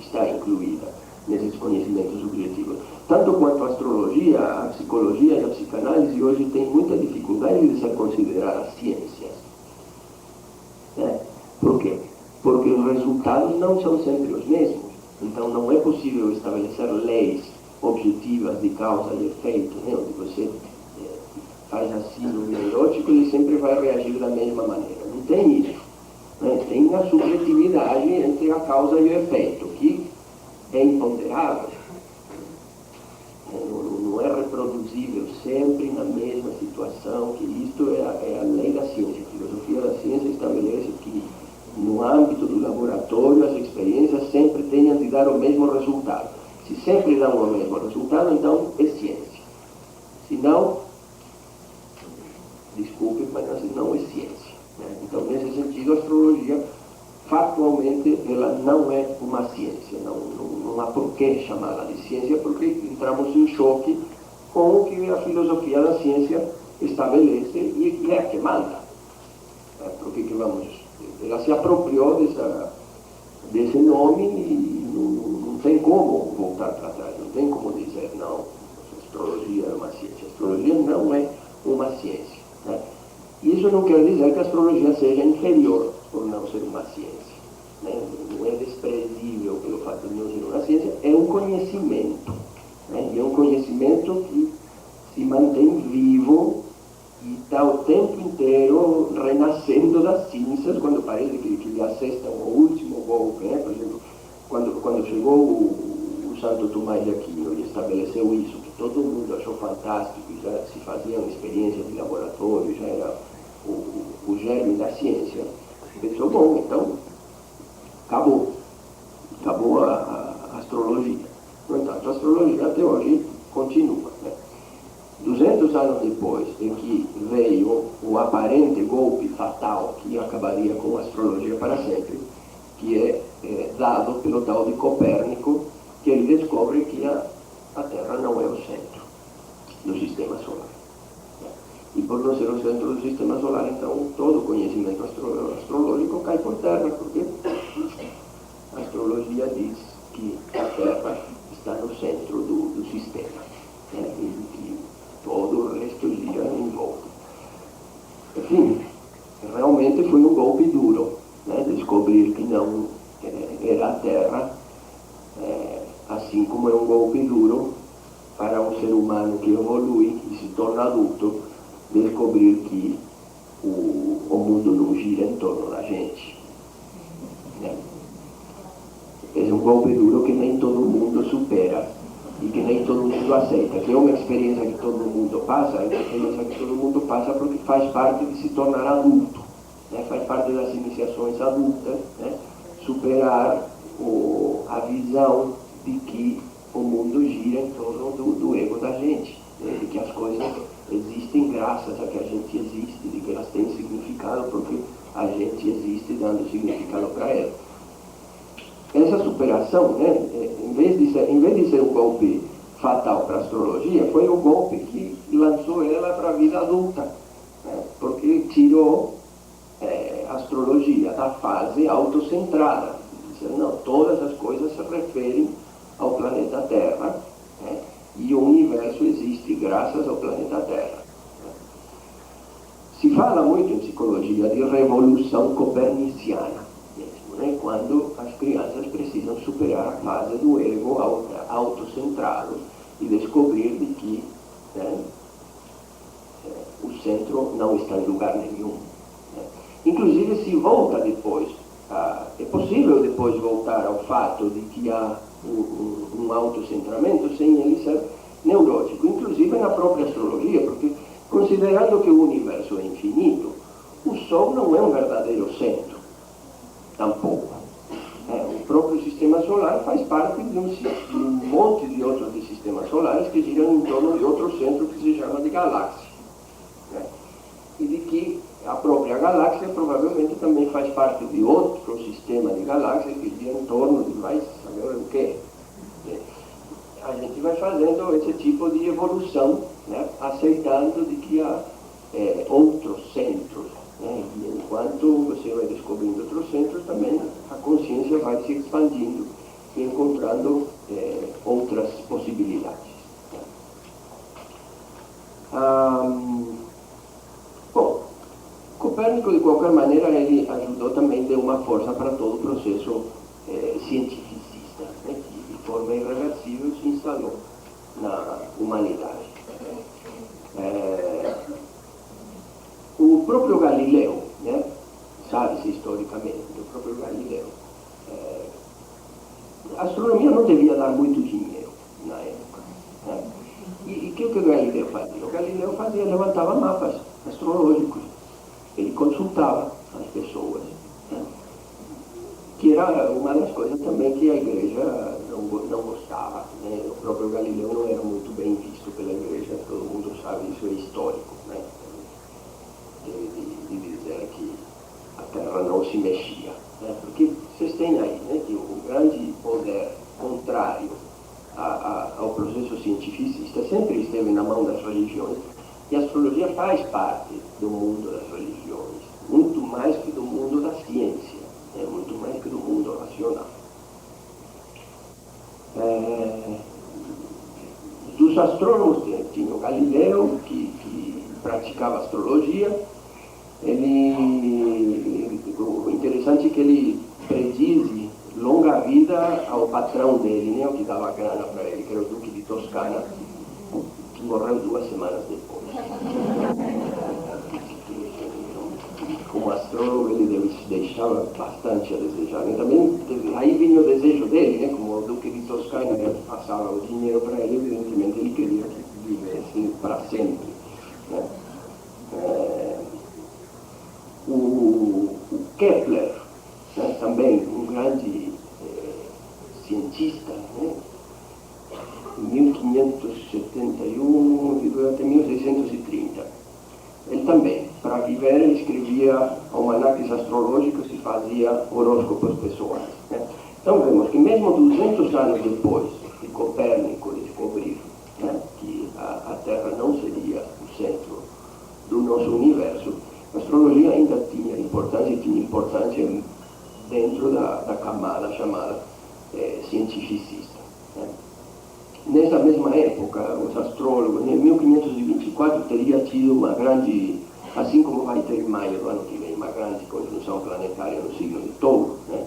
está incluída nesses conhecimentos subjetivos. Tanto quanto a astrologia, a psicologia e a psicanálise hoje têm muita dificuldade de ser consideradas ciências, né? Por quê? Porque os resultados não são sempre os mesmos. Então não é possível estabelecer leis objetivas de causa e efeito, né? Onde você faz assim no neurótico e sempre vai reagir da mesma maneira. Não tem isso, né? Tem a subjetividade entre a causa e o efeito, que é imponderável. Não é reproduzível sempre na mesma situação, que isto é a lei da ciência. A filosofia da ciência estabelece que no âmbito do laboratório as experiências sempre tenham de dar o mesmo resultado. Se sempre dão o mesmo resultado, então é ciência. Se não, desculpe, mas não é ciência, né? Então, nesse sentido, a astrologia, factualmente, ela não é uma ciência. Não há por que chamá-la de ciência, porque entramos em choque com o que a filosofia da ciência estabelece e é a que manda. Porque que ela se apropriou desse nome e não tem como voltar para trás, não tem como dizer, não, a astrologia é uma ciência. A astrologia não é uma ciência, né? Isso não quer dizer que a astrologia seja inferior por não ser uma ciência, né? Não é desprezível pelo fato de não ser uma ciência, é um conhecimento, né? E é um conhecimento que se mantém vivo e está o tempo inteiro renascendo das cinzas, quando parece que lhe assestam o último golpe, né? Por exemplo, quando chegou o Santo Tomás de Aquino e estabeleceu isso, que todo mundo achou fantástico, e já se faziam experiências de laboratório, já era o germe da ciência, pensou, bom, então acabou a astrologia. No entanto, a astrologia até hoje continua, né? 200 anos depois em que veio o aparente golpe fatal que acabaria com a astrologia para sempre, que é dado pelo tal de Copérnico, que ele descobre que a Terra não é o centro do sistema solar. E por não ser o centro do sistema solar, então todo o conhecimento astrológico cai por terra, porque a astrologia diz que a Terra está no centro do sistema, né? E todo o resto gira em volta. Enfim, realmente foi um golpe duro, né? Descobrir que não era a Terra, assim como é um golpe duro para um ser humano que evolui e se torna adulto, descobrir que o mundo não gira em torno da gente, né? É um golpe duro que nem todo mundo supera e que nem todo mundo aceita, que é uma experiência que todo mundo passa, é uma experiência que todo mundo passa porque faz parte de se tornar adulto, né? Faz parte das iniciações adultas, né? Superar a visão de que o mundo gira em torno do ego da gente, né? De que as coisas existem graças a que a gente existe, de que elas têm significado porque a gente existe dando significado para elas. essa superação, né, em vez de ser um golpe fatal para a astrologia, foi o golpe que lançou ela para a vida adulta, né, porque tirou a astrologia da fase autocentrada. Dizendo, não, todas as coisas se referem ao planeta Terra, né, e o universo existe graças ao planeta Terra. Se fala muito em psicologia de revolução coperniciana, mesmo, né? Quando as crianças precisam superar a fase do ego autocentrado e descobrir de que, né, o centro não está em lugar nenhum. Né? Inclusive, se volta depois, é possível depois voltar ao fato de que há um autocentramento sem ele ser neurótico, inclusive na própria astrologia, porque considerando que o universo é infinito, o Sol não é um verdadeiro centro, tampouco. O próprio sistema solar faz parte de um monte de outros sistemas solares que giram em torno de outro centro que se chama de galáxia. Né? E de que a própria galáxia provavelmente também faz parte de outro sistema de galáxias que gira em torno de vai saber o quê. A gente vai fazendo esse tipo de evolução, né, aceitando de que há outros centros, né, e enquanto você vai descobrindo outros centros, também a consciência vai se expandindo e encontrando outras possibilidades. Bom, Copérnico, de qualquer maneira, ele ajudou também, deu uma força para todo o processo cientificista, né, que de forma irreversível se instalou na humanidade. O próprio Galileu, né, sabe-se historicamente, o próprio Galileu, a astronomia não devia dar muito dinheiro na época. Né? E o que o Galileu fazia? O Galileu levantava mapas astrológicos, ele consultava as pessoas, né? Que era uma das coisas também que a igreja não gostava. Né? O próprio Galileu não era muito bem visto pela igreja, todo mundo sabe, isso é histórico, né? De dizer que a Terra não se mexia. Né? Porque vocês têm aí, né, que o grande poder contrário ao processo cientificista sempre esteve na mão das religiões, e a astrologia faz parte do mundo das religiões, muito mais que do mundo da ciência, né? Muito mais que do mundo racional. Dos astrônomos tinha o Galileu, que praticava astrologia. O interessante é que ele prediz longa vida ao patrão dele, né, o que dava grana para ele, que era o Duque de Toscana, que morreu 2 semanas depois. Como astrólogo, ele deixava bastante a desejar. E também, aí vinha o desejo dele, né, como o Duque de Toscana passava o dinheiro para ele, evidentemente ele queria que vivesse para sempre. Né? O Kepler, né, também um grande cientista, né, em 1571 viveu até 1630. Ele também, para viver, ele escrevia almanaques astrológicos e fazia horóscopos pessoais. Né? Então vemos que mesmo 200 anos depois de Copérnico descobrir, né, que a Terra não seria o centro do nosso universo, a astrologia ainda tinha importância dentro da camada chamada cientificista. Né? Nessa mesma época, os astrólogos, em 1524, teria tido uma grande, assim como vai ter em maio do ano que vem, uma grande conjunção planetária no signo de Touro. Né?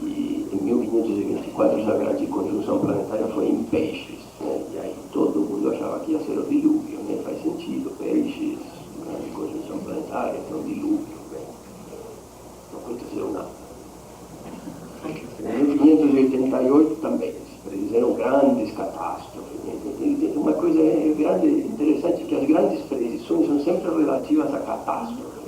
E em 1524, essa grande conjunção planetária foi em Peixes. Né? E aí todo mundo achava que ia ser o dilúvio, né? Faz sentido, Peixes, grande conjunção planetária, então dilúvio. Né? Não aconteceu nada. Em 1588 também, predizeram grandes catástrofes. Uma coisa grande, interessante, que as grandes predições são sempre relativas a catástrofes.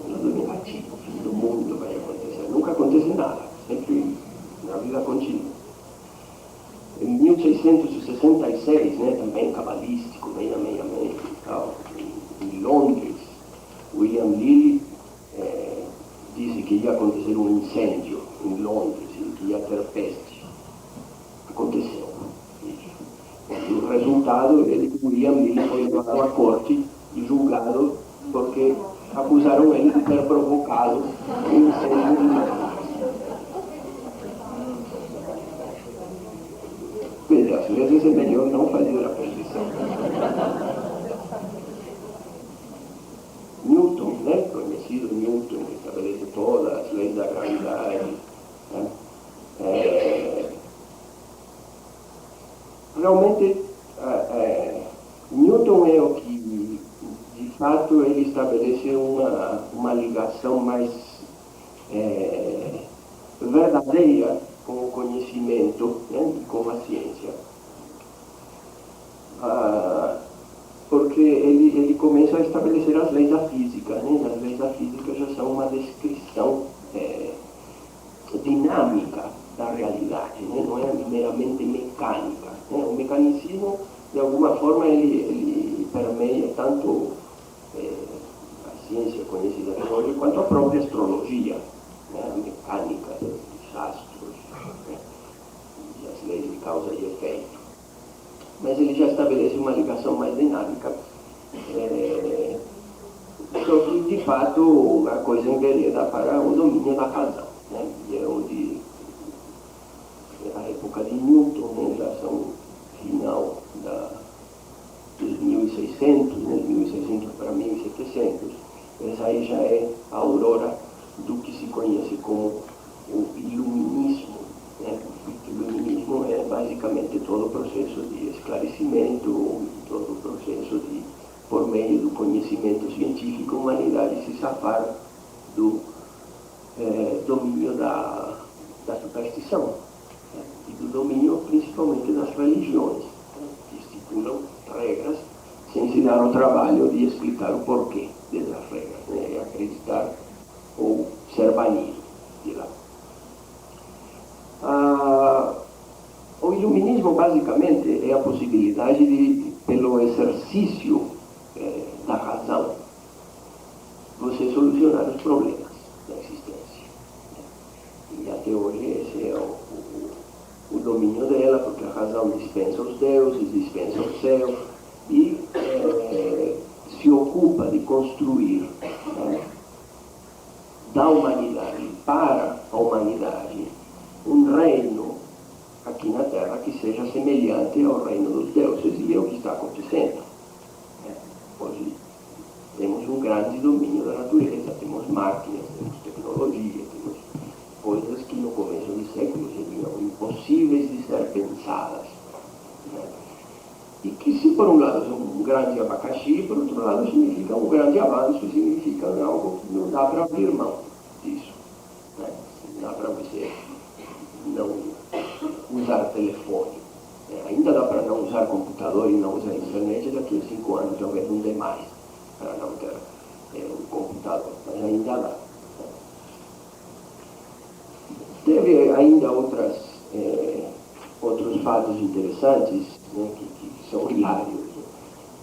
Tudo negativo, o fim do mundo vai acontecer. Nunca acontece nada, sempre na vida contínua. Em 1666, né, também cabalístico, meia-meia-meia e tal, em Londres, William Lilly disse que ia acontecer um incêndio em Londres e que ia ter peste. Aconteceu. E o resultado, William Lee foi levado à corte e julgado porque acusaram ele de ter provocado um incêndio em Londres. Veja, às vezes é melhor não fazer a prescrição. Newton, né, conhecido Newton, que estabelece todas as leis da gravidade, né? Realmente, Newton é o que, de fato, ele estabelece uma ligação mais verdadeira com o conhecimento, né, e com a ciência. Porque ele começa a estabelecer as leis da física, né? As leis da física já são uma descrição dinâmica da realidade, né? Não é meramente mecânica, né? O mecanicismo, de alguma forma, ele permeia tanto a ciência conhecida hoje quanto a própria astrologia, né? A mecânica dos astros, né? E as leis de causa e efeito. Mas ele já estabelece uma ligação mais dinâmica. Só que, de fato, a coisa envereda para o domínio da razão, né? E é onde a época de Newton, né, já são final dos 1600, né, 1600 para 1700. Essa aí já é a aurora do que se conhece como o iluminismo, né? O iluminismo é basicamente todo o processo de esclarecimento, todo o processo de, por meio do conhecimento científico, a humanidade se safar do domínio da superstição, né? E do domínio principalmente das religiões, né? Que estipulam regras sem se dar o trabalho de explicar o porquê dessas regras, né? Acreditar ou ser banido de lá. O iluminismo, basicamente, é a possibilidade de, pelo exercício da razão, você solucionar os problemas da existência. E até hoje esse é o domínio dela, porque a razão dispensa os deuses, dispensa o céu, e se ocupa de construir, né, da humanidade para a humanidade um reino aqui na Terra que seja semelhante ao reino dos deuses, e é o que está acontecendo. Hoje temos um grande domínio da natureza, temos máquinas, temos tecnologia, temos coisas que no começo do século seriam impossíveis de ser pensadas, né? E que, se por um lado são um grande abacaxi, por outro lado significam um grande avanço, significam algo que não dá para abrir mão disso, né? Não dá para você não usar telefone, ainda dá para não usar computador e não usar internet, daqui a 5 anos talvez não dê mais para não ter um computador, mas ainda dá. Teve ainda outros fatos interessantes, né, que são hilários.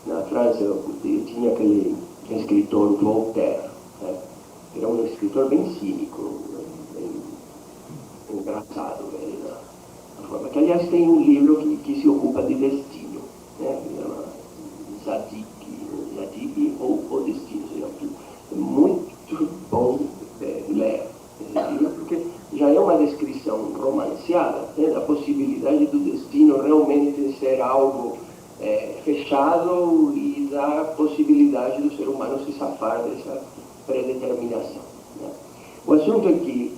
Na França tinha aquele escritor Voltaire, né? Era um escritor bem cínico, bem engraçado, na forma que, aliás, tem um livro que se ocupa de destino, né? Que chama Zadig ou O Destino, seja, é muito bom ler esse livro, porque já é uma descrição romanceada, né, da possibilidade do destino realmente ser algo fechado, e da possibilidade do ser humano se safar dessa predeterminação, né? O assunto é que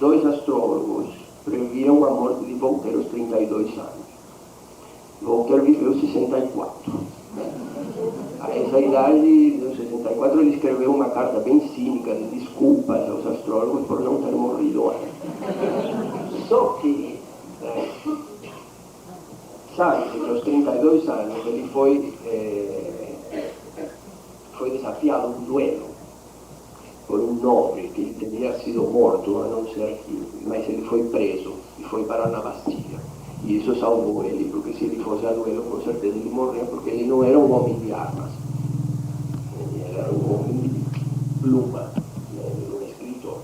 2 astrólogos previram a morte de Voltaire aos 32 anos. Voltaire viveu 64. Né? A essa idade, dos 64, ele escreveu uma carta bem cínica de desculpas aos astrólogos por não ter morrido antes. Só que, sabe-se que aos 32 anos ele foi desafiado a um duelo por um nobre que ele teria sido morto, a não ser que, mas ele foi preso e foi parar na Bastilha. E isso salvou ele, porque se ele fosse a duelo, com certeza ele morria, porque ele não era um homem de armas. Ele era um homem de pluma, né? Ele era um escritor.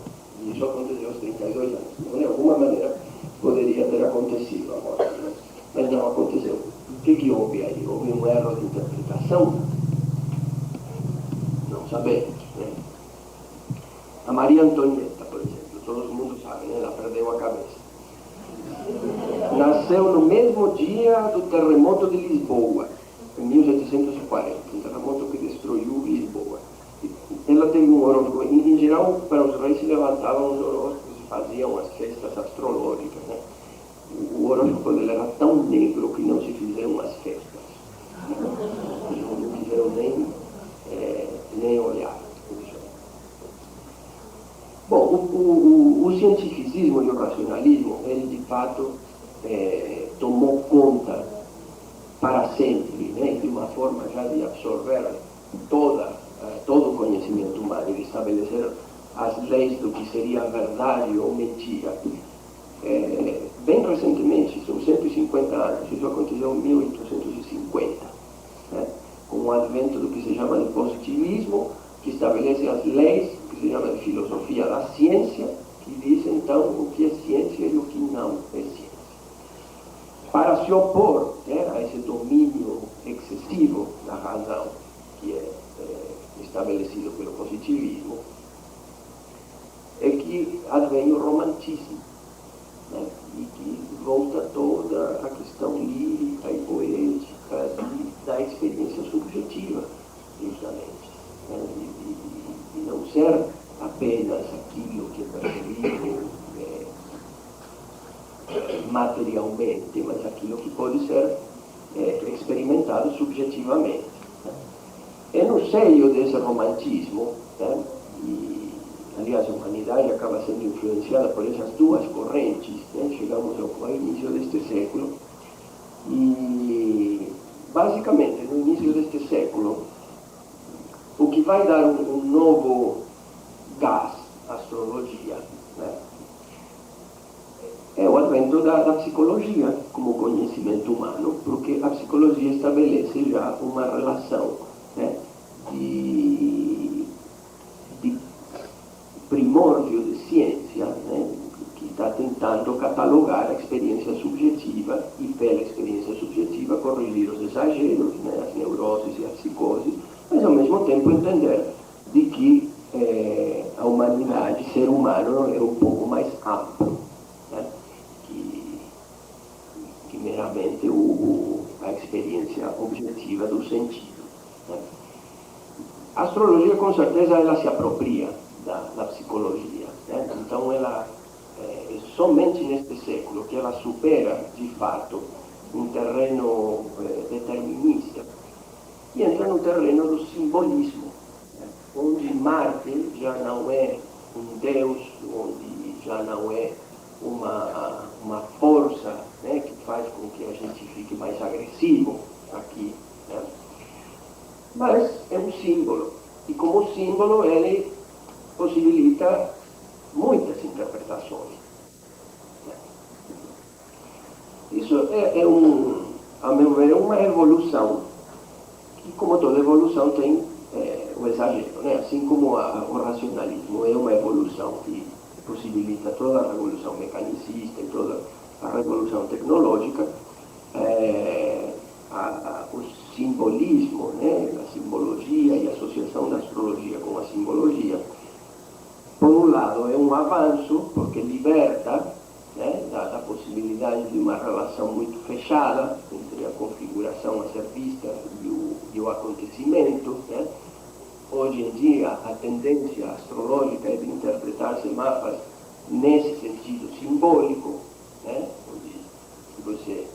sabem, ela perdeu a cabeça. Nasceu no mesmo dia do terremoto de Lisboa, em 1740, um terremoto que destruiu Lisboa. Ela teve um horóscopo, em geral, para os reis se levantavam os horóscopos e faziam as festas astrológicas, né? O horóscopo dela era tão negro que não se fizeram as festas. Não quiseram nem olhar. Bom, o cientificismo e o racionalismo, ele de fato tomou conta para sempre, né, de uma forma já de absorver todo o conhecimento humano e de estabelecer as leis do que seria verdade ou mentira. Bem recentemente, são 150 anos, isso aconteceu em 1850, né, com o advento do que se chama de positivismo, que estabelece as leis, que se chama de filosofia da ciência, que diz então o que é ciência e o que não é ciência. Para se opor, né, a esse domínio excessivo da razão, que é estabelecido pelo positivismo, é que advém o romantismo, né, e que volta toda a questão lírica e poética da experiência subjetiva, justamente, né, de não ser apenas aquilo que é percebido materialmente, mas aquilo que pode ser experimentado subjetivamente. É no seio desse romantismo, né, e, aliás, a humanidade acaba sendo influenciada por essas duas correntes, né, chegamos ao início deste século, e basicamente no início deste século o que vai dar um novo gás à astrologia, né, é o advento da psicologia como conhecimento humano, porque a psicologia estabelece já uma relação, né, de primórdio de ciência, né, que está tentando catalogar a experiência subjetiva e, pela experiência subjetiva, corrigir os exageros, né, as neuroses e a psicose, mas ao mesmo tempo entender de que a humanidade, ser humano, é um pouco mais amplo, né, que meramente a experiência objetiva do sentido, né. A astrologia, com certeza, ela se apropria da psicologia, né? Então ela é somente neste século que ela supera de fato um terreno determinista e entra no terreno do simbolismo, né, onde Marte já não é um deus, onde já não é uma força, né, que faz com que a gente fique mais agressivo aqui, né, mas é um símbolo, e como símbolo ele possibilita muitas interpretações. Isso a meu ver, uma evolução, que como toda evolução tem o exagero, né? Assim como o racionalismo é uma evolução que possibilita toda a revolução mecanicista e toda a revolução tecnológica, o simbolismo, né? A simbologia e a associação da astrologia com a simbologia, por um lado é um avanço, porque liberta, né, da possibilidade de uma relação muito fechada entre a configuração a ser vista e o acontecimento, né. Hoje em dia a tendência astrológica é de interpretar-se mapas nesse sentido simbólico, né, onde você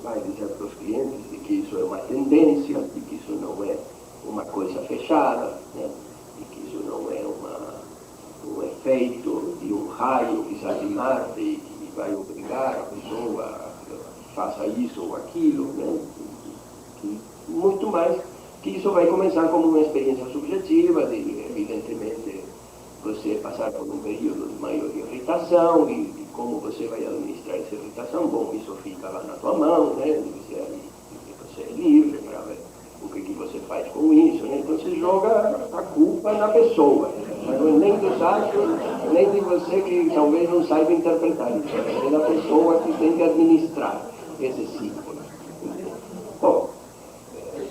vai dizer para os clientes de que isso é uma tendência, de que isso não é uma coisa fechada, né, de que isso não é um efeito de um raio que sai de Marte e que vai obrigar a pessoa a faça isso ou aquilo, né? Muito mais que isso vai começar como uma experiência subjetiva, de evidentemente você passar por um período de maior irritação e como você vai administrar essa irritação. Bom, isso fica lá na tua mão, né? Você é livre para ver o que você faz com isso, né? Então você joga a culpa na pessoa, mas não é nem dos astros, nem de você que talvez não saiba interpretar isso, é da pessoa que tem que administrar esse símbolo. Bom,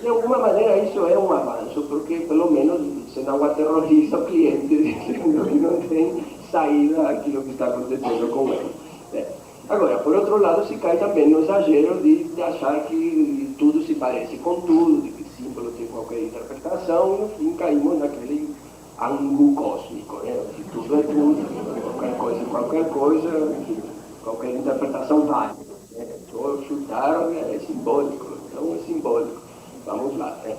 de alguma maneira isso é um avanço, porque pelo menos você não aterroriza o cliente dizendo que não tem saída àquilo que está acontecendo com ele. Né? Agora, por outro lado, se cai também no exagero de achar que tudo se parece com tudo, de que símbolo tem qualquer interpretação, e no fim caímos naquele ângulo cósmico, né? Que tudo é tudo, qualquer coisa, qualquer interpretação vale. Né? Só chutar é simbólico, então é simbólico. Vamos lá. Né?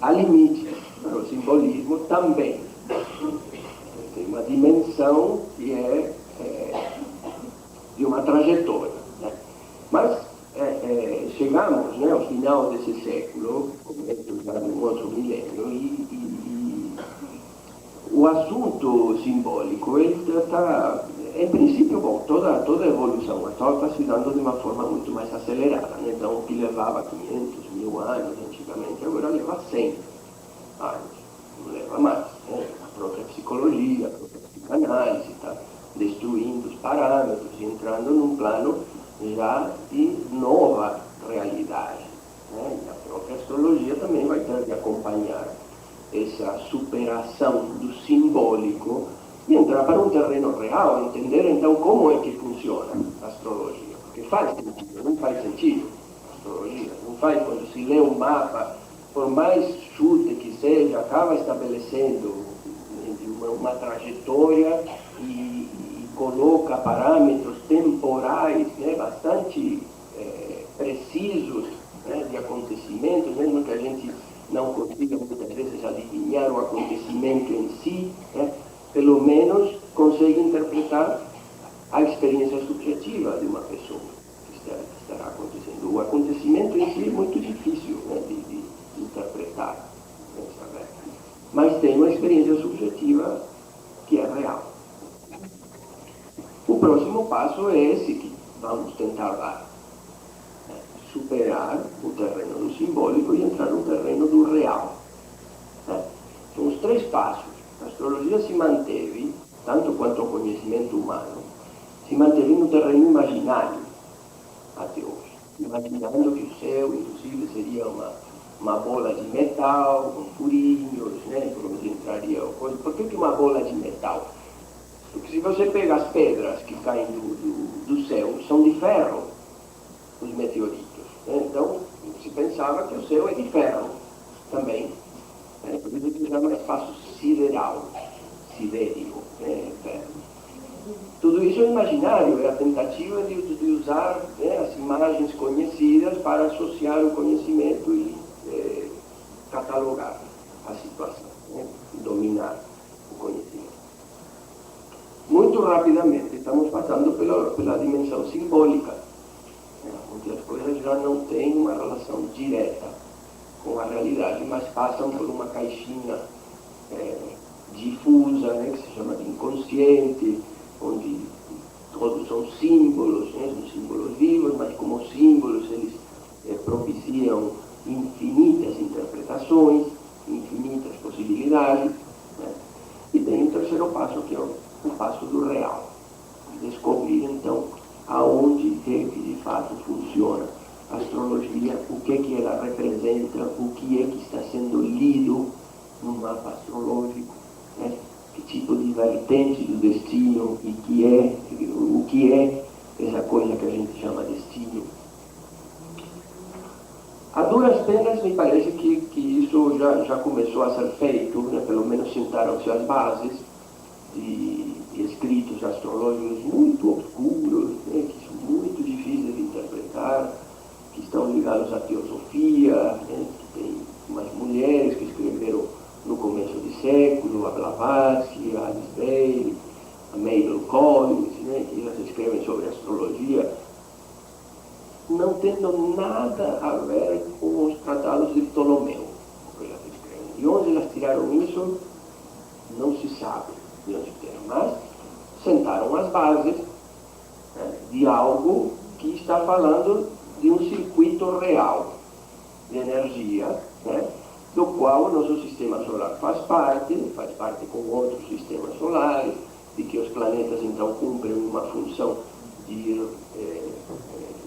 Há limites para o simbolismo também. Tem uma dimensão que é de uma trajetória. Né? Mas chegamos, né, ao final desse século, já no outro milênio, e o assunto simbólico está, em princípio, bom, toda a evolução atual está se dando de uma forma muito mais acelerada. Né? Então, o que levava 500, 1000 anos antigamente, agora leva 100 anos, não leva mais. Né? A própria psicologia, a própria psicanálise está destruindo os parâmetros e entrando num plano já de nova realidade. Né? E a própria astrologia também vai ter de acompanhar essa superação do simbólico e entrar para um terreno real, entender então como é que funciona a astrologia. Porque faz sentido, não faz sentido a astrologia, não faz quando se lê um mapa, por mais chute que seja, acaba estabelecendo uma trajetória e coloca parâmetros temporais, né, bastante precisos, né, de acontecimentos, mesmo que a gente não consiga muitas vezes adivinhar o acontecimento em si, né, pelo menos consegue interpretar a experiência subjetiva de uma pessoa que estará acontecendo. O acontecimento em si é muito difícil, né, de interpretar, né, saber. Mas tem uma experiência subjetiva que é real. O próximo passo é esse que vamos tentar dar. Superar o terreno do simbólico e entrar no terreno do real. São os 3 passos. A astrologia se manteve, tanto quanto o conhecimento humano, se manteve no terreno imaginário até hoje. Imaginando que o céu, inclusive, seria uma bola de metal, com furinhos, né, por onde entraria a coisa. Por que uma bola de metal? Porque se você pega as pedras que caem do céu, são de ferro, os meteoritos. Né? Então, se pensava que o céu é de ferro também. Né? Por isso que chama espaço sideral, sidérico, né? Ferro. Tudo isso é imaginário, é a tentativa de usar, né, as imagens conhecidas para associar o conhecimento e catalogar a situação, né? Dominar o conhecimento. Muito rapidamente estamos passando pela dimensão simbólica, onde as coisas já não têm uma relação direta com a realidade, mas passam por uma caixinha difusa, né, que se chama de inconsciente, onde todos são símbolos, né, são símbolos vivos, mas como símbolos eles propiciam infinitas interpretações, infinitas possibilidades. Né? E tem o terceiro passo, que é o passo do real. Descobrir, então, aonde é que de fato funciona a astrologia, o que é que ela representa, o que é que está sendo lido no mapa astrológico, né? Que tipo de vertente do destino e o que é essa coisa que a gente chama destino. A duras penas, me parece que isso já começou a ser feito, né? Pelo menos sentaram-se as bases de escritos astrológicos muito obscuros, né? Que são muito difíceis de interpretar, que estão ligados à teosofia, né? Que tem umas mulheres que escreveram no começo de século, a Blavatsky, a Alice Bailey, a Mabel Collins, né? Que elas escrevem sobre astrologia, não tendo nada a ver com os tratados de Ptolomeu, que elas escrevem. De onde elas tiraram isso, não se sabe de onde tiraram, mas sentaram as bases, né, de algo que está falando de um circuito real de energia, né, do qual o nosso sistema solar faz parte com outros sistemas solares, de que os planetas então cumprem uma função de ir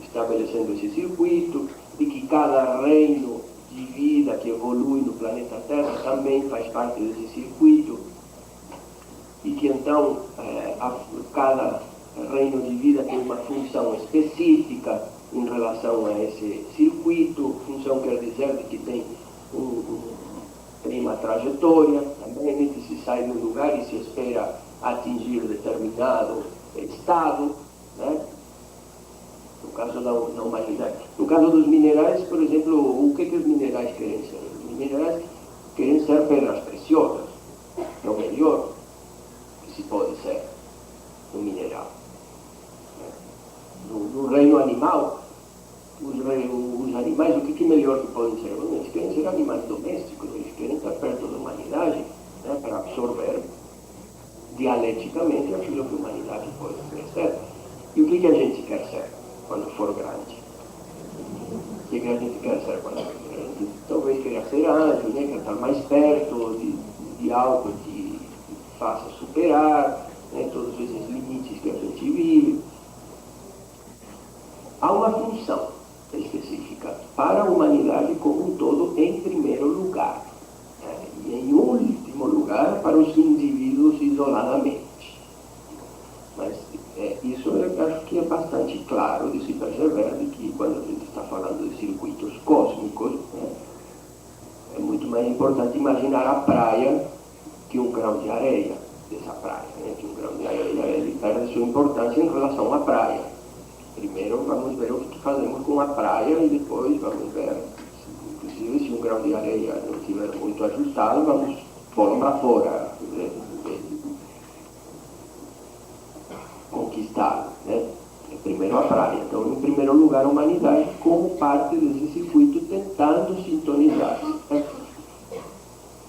estabelecendo esse circuito, de que cada reino de vida que evolui no planeta Terra também faz parte desse circuito. e que então cada reino de vida tem uma função específica em relação a esse circuito. Função quer dizer que tem uma trajetória, também que se sai do lugar e se espera atingir determinado estado, né? No caso da humanidade. No caso dos minerais, por exemplo, o que os minerais querem ser? Os minerais querem ser pedras preciosas. É o melhor que se pode ser um mineral. No reino animal, os animais, o que é melhor que podem ser? Eles querem ser animais domésticos, eles querem estar perto da humanidade, né, para absorver dialeticamente aquilo que a humanidade pode oferecer. E o que a gente quer ser quando for grande? O que a gente quer ser quando for grande? Talvez queira ser anjo, né, quer estar mais perto de algo que faça superar, né, todos esses limites que a gente vive. Há uma função específica para a humanidade como um todo, em primeiro lugar, né? E em último lugar para os indivíduos isoladamente. Mas isso eu acho que é bastante claro de se perceber, de que quando a gente está falando de circuitos cósmicos, né, é muito mais importante imaginar a praia que um grão de areia dessa praia, né? Que um grão de areia ele perde sua importância em relação à praia. Primeiro vamos ver o que fazemos com a praia e depois vamos ver, inclusive se um grão de areia não estiver muito ajustado, vamos pô-lo para fora, conquistá-lo, né? Primeiro a praia. Então, em primeiro lugar, a humanidade como parte desse circuito tentando sintonizar-se, né?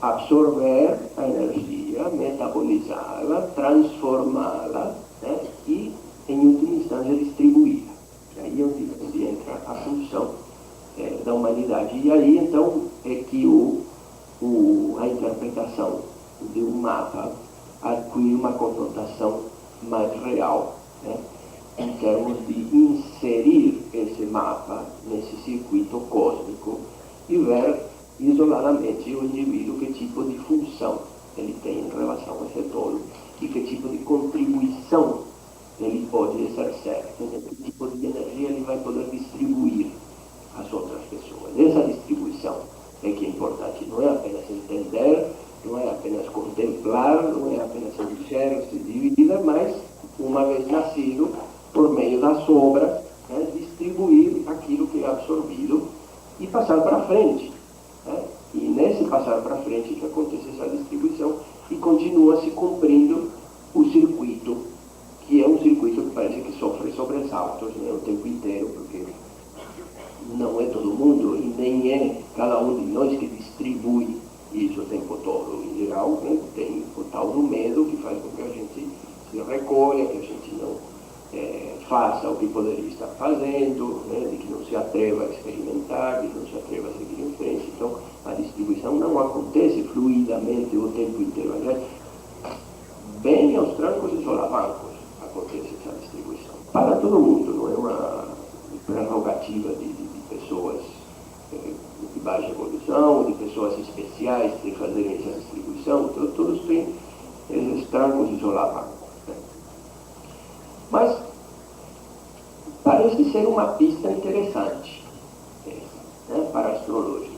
Absorver a energia, metabolizá-la, transformá-la, né? E em última instância, distribuída. Aí é onde entra a função da humanidade. E aí, então, é que a interpretação de um mapa adquire uma conotação mais real, né? Em termos de inserir esse mapa nesse circuito cósmico e ver isoladamente o indivíduo que tipo de função ele tem em relação a esse todo e que tipo de contribuição ele pode exercer, que tipo de energia ele vai poder distribuir às outras pessoas. Essa distribuição é que é importante, não é apenas entender, não é apenas contemplar, não é apenas encher-se de vida, mas, uma vez nascido, por meio das obras, né, distribuir aquilo que é absorvido e passar para frente. Né? E nesse passar para frente que acontece essa distribuição e continua se cumprindo o circuito, que é um circuito que parece que sofre sobressaltos, né, o tempo inteiro, porque não é todo mundo e nem é cada um de nós que distribui isso o tempo todo. Em geral, né, tem o tal do medo que faz com que a gente se recolha, que a gente não faça o que poderia estar fazendo, né, de que não se atreva a experimentar, de que não se atreva a seguir em frente. Então, a distribuição não acontece fluidamente o tempo inteiro. Aliás, bem aos trancos e solavancos acontece essa distribuição. Para todo mundo, não é uma prerrogativa de pessoas de baixa evolução, de pessoas especiais de fazerem essa distribuição. Então, todos têm esses trancos e solavancos. Né? Mas parece ser uma pista interessante, né, para a astrologia.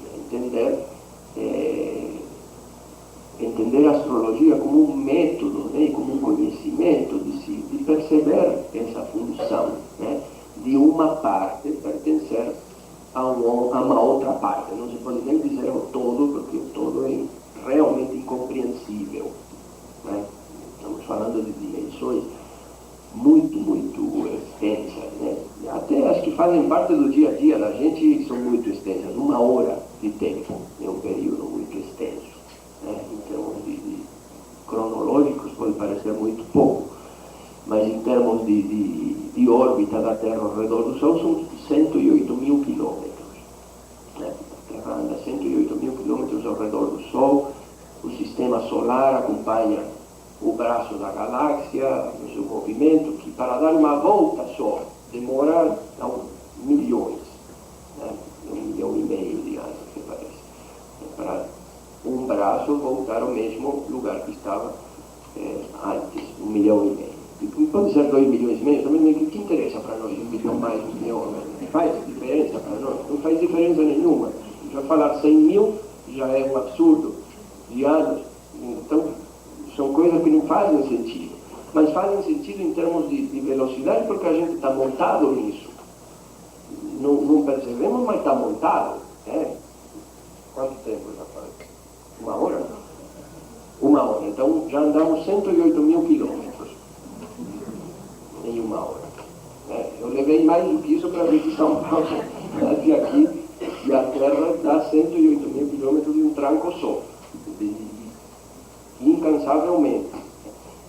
Entender a astrologia como um método, né, como um conhecimento de perceber essa função, né, de uma parte pertencer a uma outra parte. Não se pode nem dizer o todo, porque o todo é realmente incompreensível. Né? Estamos falando de dimensões muito, muito extensas. Né? Até as que fazem parte do dia a dia da gente são muito extensas. Uma hora de tempo é um período muito extenso. Né? Em termos de cronológicos pode parecer muito pouco, mas em termos de órbita da Terra ao redor do Sol são 108 mil quilômetros. Né? A Terra anda 108 mil quilômetros ao redor do Sol, o sistema solar acompanha o braço da galáxia no seu movimento, que para dar uma volta só demora milhões, né? 1,5 milhão de anos, que parece. Para um braço voltar ao mesmo lugar que estava antes, 1,5 milhão. E pode ser 2,5 milhões também, mas o que interessa para nós? 1 milhão mais, 1 milhão menos? Faz diferença para nós? Não faz diferença nenhuma. Já falar 100 mil já é um absurdo de anos. Então, são coisas que não fazem sentido. Mas fazem sentido em termos de velocidade, porque a gente está montado nisso. Não percebemos, mas está montado. Quanto tempo já faz? 1 hora? 1 hora. Então, já andamos 108 mil quilômetros em 1 hora. Eu levei mais do que isso para vir de São Paulo até aqui, e a Terra dá 108 mil quilômetros de um tranco só, incansavelmente.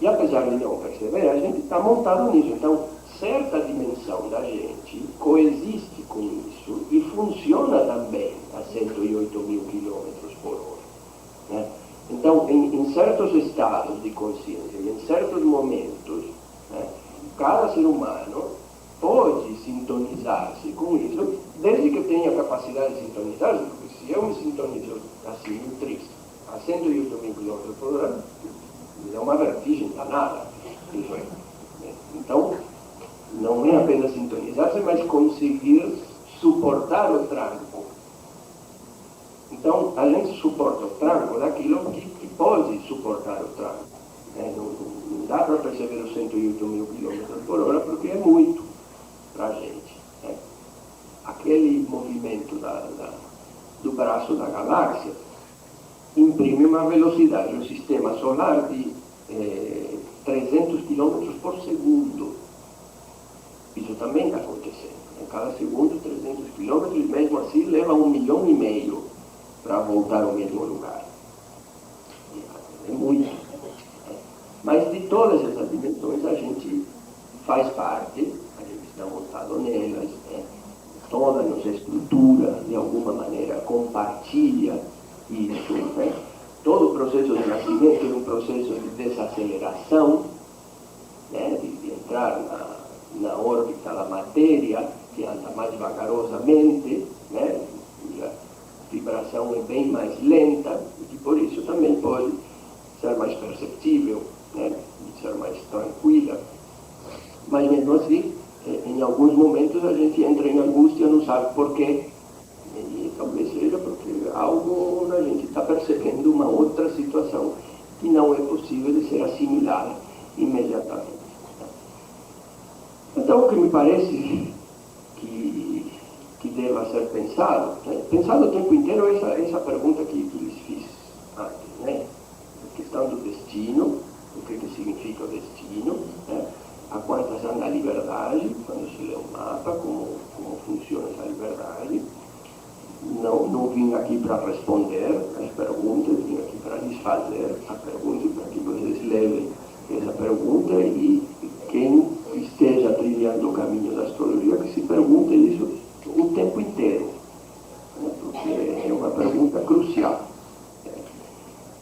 E apesar de não perceber, a gente está montado nisso. Então, certa dimensão da gente coexiste com isso e funciona também a 108 mil quilômetros por hora. Então, em certos estados de consciência, em certos momentos, cada ser humano pode sintonizar-se com isso, desde que tenha capacidade de sintonizar-se, porque se eu me sintonizo assim, no triste, a 108 mil quilômetros por hora, é uma vertigem danada. Isso é. Então, não é apenas sintonizar-se, mas conseguir suportar o tranco. Então, a gente suporta o tranco daquilo que pode suportar o tranco. Não dá para perceber os 108 mil quilômetros por hora, porque é muito para a gente. Aquele movimento do braço da galáxia imprime uma velocidade no sistema solar de 300 km por segundo. Isso também está acontecendo. Cada segundo 300 km, e mesmo assim leva 1,5 milhão para voltar ao mesmo lugar. É muito. Mas de todas essas dimensões a gente faz parte, a gente está montado nelas, toda a nossa estrutura, de alguma maneira, compartilha isso. Todo o processo de nascimento é um processo de desaceleração, de entrar na órbita da matéria, que anda mais vagarosamente, a vibração é bem mais lenta, e por isso também pode ser mais perceptível, ser mais tranquila. Mas mesmo assim, em alguns momentos a gente entra em angústia, não sabe por quê. E talvez seja porque algo a gente está percebendo uma outra situação que não é possível de ser assimilada imediatamente. Então, o que me parece que deva ser pensado o tempo inteiro essa pergunta que lhes fiz antes, a questão do destino, o que significa o destino, a quantas anda a liberdade, quando se lê o mapa, como funciona essa liberdade. Não vim aqui para responder as perguntas, vim aqui para lhes fazer a pergunta, para que vocês levem essa pergunta, e quem esteja trilhando o caminho da astrologia, que se pergunte isso o tempo inteiro, porque é uma pergunta crucial.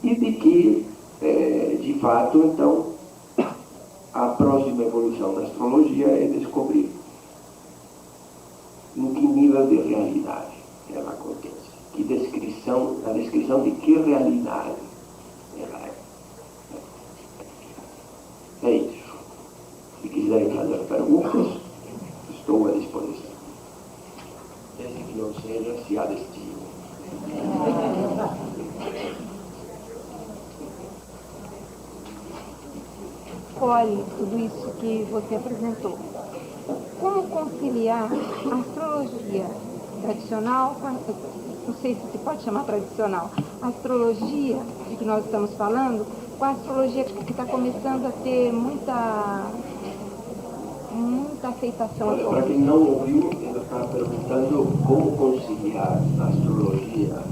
E de que, de fato, então, a próxima evolução da astrologia é descobrir em que nível de realidade ela acontece, a descrição de que realidade ela é. É isso. Se quiserem fazer perguntas, estou à disposição. Desde que não seja se há destino. Olhe tudo isso que você apresentou. Como conciliar a astrologia tradicional, não sei se se pode chamar tradicional, a astrologia de que nós estamos falando, com a astrologia que está começando a ter muita aceitação. Olha, para quem não ouviu, ela está perguntando como conciliar a astrologia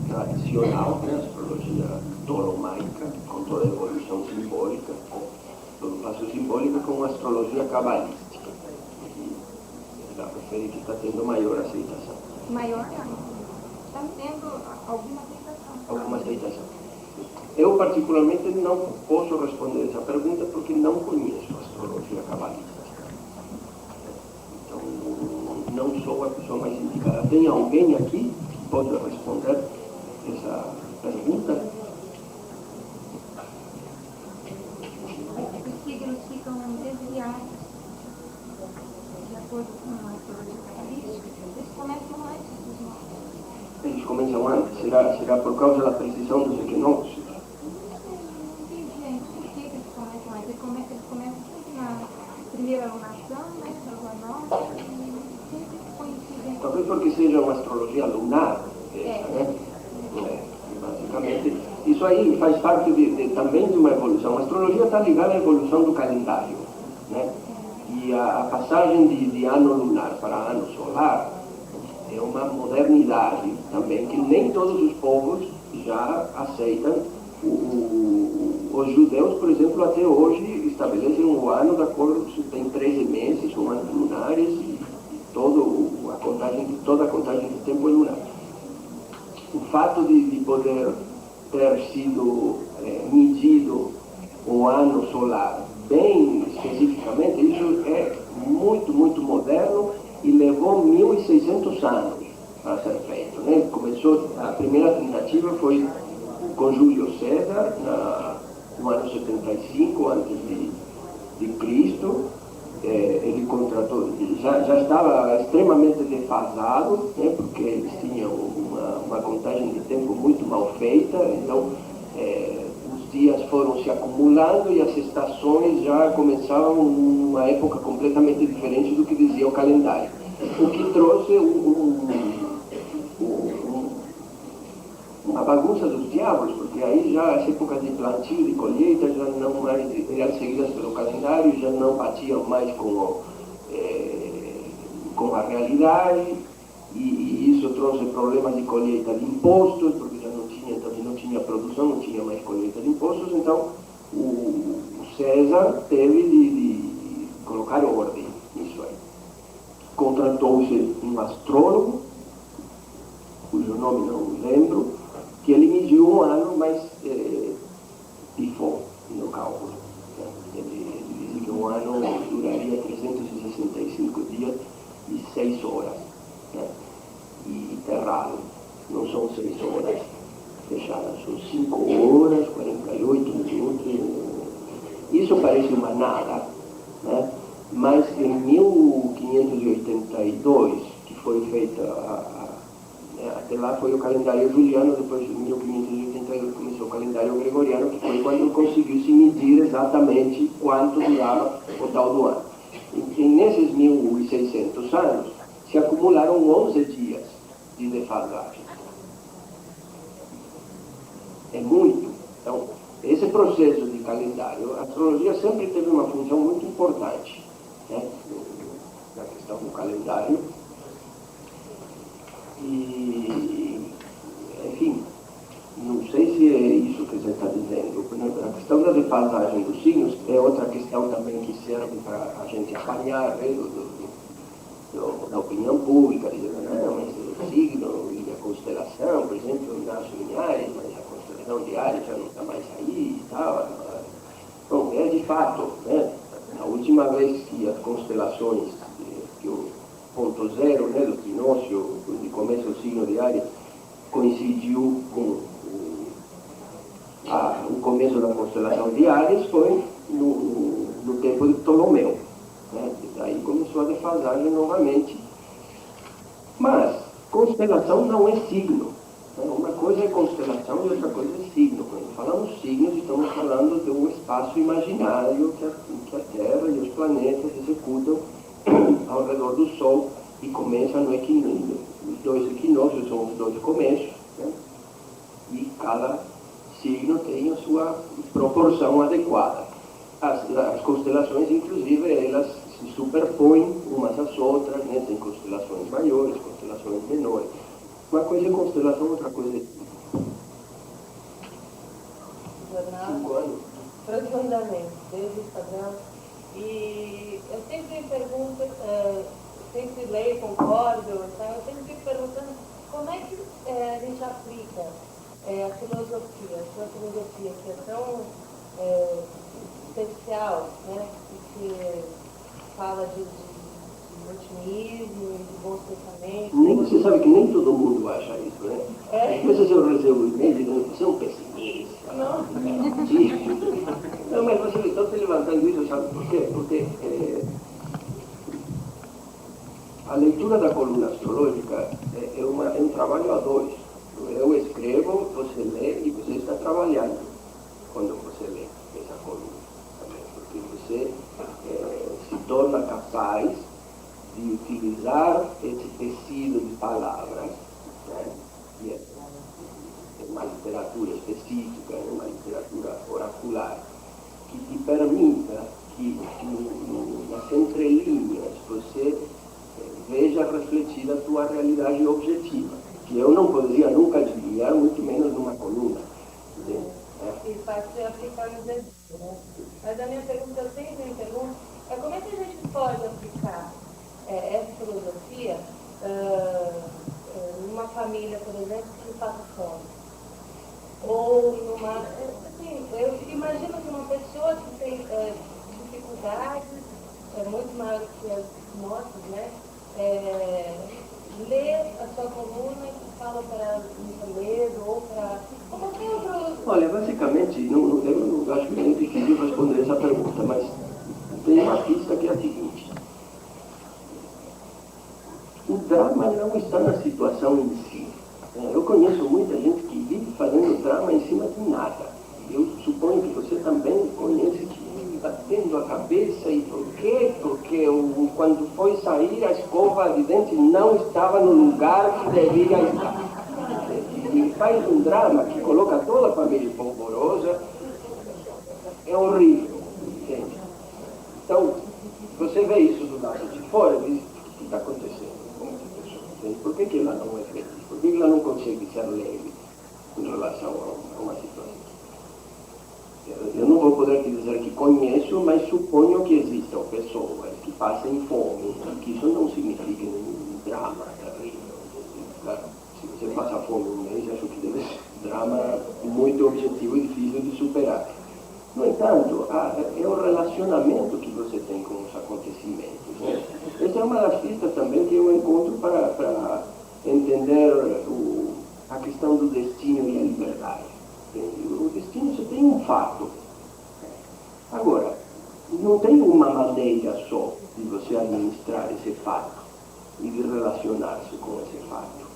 tradicional, a astrologia ptolomaica, com toda a evolução simbólica, todo o passo simbólico, com a astrologia cabalística. Ela refere que está tendo maior aceitação. Maior não. Está tendo alguma aceitação. Alguma aceitação. Eu, particularmente, não posso responder essa pergunta porque não conheço a astrologia cabalista. Então, não sou a pessoa mais indicada. Tem alguém aqui que pode responder essa pergunta? já por causa da precisão dos equinócios. Gente, por que eles começam mais? Eles começam sempre na primeira lunação, né? Lua nova, e sempre coincidem. Talvez porque seja uma astrologia lunar, né? Basicamente, isso aí faz parte também de uma evolução. A astrologia está ligada à evolução do calendário, né? E a passagem de ano lunar para ano solar é uma modernidade também que nem todos os povos já aceitam. Os judeus, por exemplo, até hoje estabelecem um ano de acordo com tem 13 meses, são anos lunares e toda a contagem de tempo é lunar. O fato de poder ter sido medido o ano solar bem especificamente, isso é muito, muito moderno e levou 1.600 anos para ser feito, né? Começou, a primeira tentativa foi com Júlio César, no ano 75 antes de Cristo. Ele contratou, já estava extremamente defasado, né? Porque eles tinham uma contagem de tempo muito mal feita, então os dias foram se acumulando e as estações já começavam numa época completamente diferente do que dizia o calendário, o que trouxe uma bagunça dos diabos, porque aí já as épocas de plantio, de colheita já não mais eram seguidas pelo calendário, já não batiam mais com a realidade, e isso trouxe problemas de colheita de impostos, porque já não tinha, então se não tinha produção, não tinha mais colheita de impostos, então o César teve de colocar ordem nisso aí. Contratou-se um astrólogo, cujo nome não lembro, que ele mediu um ano mais pifou no cálculo. Né? Ele disse que um ano duraria 365 dias e 6 horas. Né? E errado, não são 6 horas fechadas, são 5 horas, 48 minutos. Isso parece uma nada, né? Mas em 1582, que foi feita até lá foi o calendário juliano, depois de 1582 começou o calendário gregoriano, que foi quando conseguiu se medir exatamente quanto durava o tal do ano. E nesses 1.600 anos se acumularam 11 dias de defasagem. É muito. Então, esse processo de calendário, a astrologia sempre teve uma função muito importante, né, na questão do calendário. E, enfim, não sei se é isso que você está dizendo. A questão da defasagem dos signos é outra questão também que serve para a gente apanhar, né, da opinião pública, dizendo, não, mas o signo e a constelação, por exemplo, nasce em Áries, mas a constelação de Áries já não está mais aí e tal. Bom, é de fato, né, a última vez que as constelações, que o ponto zero, né, do equinócio, de começo do signo de Áries, coincidiu com o começo da constelação de Áries, foi no tempo de Ptolomeu. Né? Daí começou a defasagem novamente. Mas constelação não é signo. Né? Uma coisa é constelação e outra coisa é signo. Quando falamos signos, estamos falando de um espaço imaginário que a Terra e os planetas executam ao redor do Sol e começa no equinócio. Os dois equinócios são os dois começos, né? E cada signo tem a sua proporção adequada. As constelações, inclusive, elas se superpõem umas às outras, né? Tem constelações maiores, constelações menores. Uma coisa é constelação, outra coisa é jornal, 5 anos. profundamente, desde o Instagram. E eu sempre pergunto, sempre leio, concordo, então eu sempre fico perguntando como é que a gente aplica a filosofia, a sua filosofia que é tão especial, né? Que fala de otimismo, de bons pensamentos. Você sabe que nem todo mundo acha isso, né? Às vezes eu recebo e-mail dizendo que você é um pessimista. Não. Não, mas você está se levantando isso, sabe por quê? Porque a leitura da coluna astrológica é um trabalho a dois. Eu escrevo torna capaz de utilizar esse tecido de palavras, né? E é uma literatura específica, uma literatura oracular, que te permita que nas entrelinhas você veja refletida a tua realidade objetiva, que eu não poderia nunca desviar, muito menos numa coluna. E fácil aplicar nos exercícios. Mas a minha pergunta, eu sempre me pergunto, é como é que a gente pode aplicar essa filosofia numa família, por exemplo, que passa fome? Ou numa... Assim, eu imagino que uma pessoa que tem dificuldades muito maiores que as nossas, né? Lê a sua coluna e fala para o medo ou para qualquer outro... Olha, basicamente, eu acho que é difícil responder essa pergunta, mas tem uma pista que é a seguinte. O drama não está na situação em si. Eu conheço muita gente que vive fazendo drama em cima de nada. Eu suponho que você também conhece que vive batendo a cabeça e por quê? Porque quando foi sair a escova de dente não estava no lugar que deveria estar. E faz um drama que coloca toda a família polvorosa. É horrível, entende? Então, você vê isso do lado de fora e diz, o que está acontecendo com essa pessoa? Entende? Por que ela não é feliz? Por que ela não consegue ser leve em relação a uma situação? Eu não vou poder te dizer que conheço, mas suponho que existam pessoas que passem fome, que isso não significa um drama terrível. Claro, se você passa fome um mês, acho que deve ser um drama muito objetivo e difícil de superar. No entanto, é o relacionamento que você tem com os acontecimentos. Né? Essa é uma das pistas também que eu encontro para entender a questão do destino e a liberdade. O destino só tem um fato. Agora, não tem uma maneira só de você administrar esse fato e de relacionar-se com esse fato.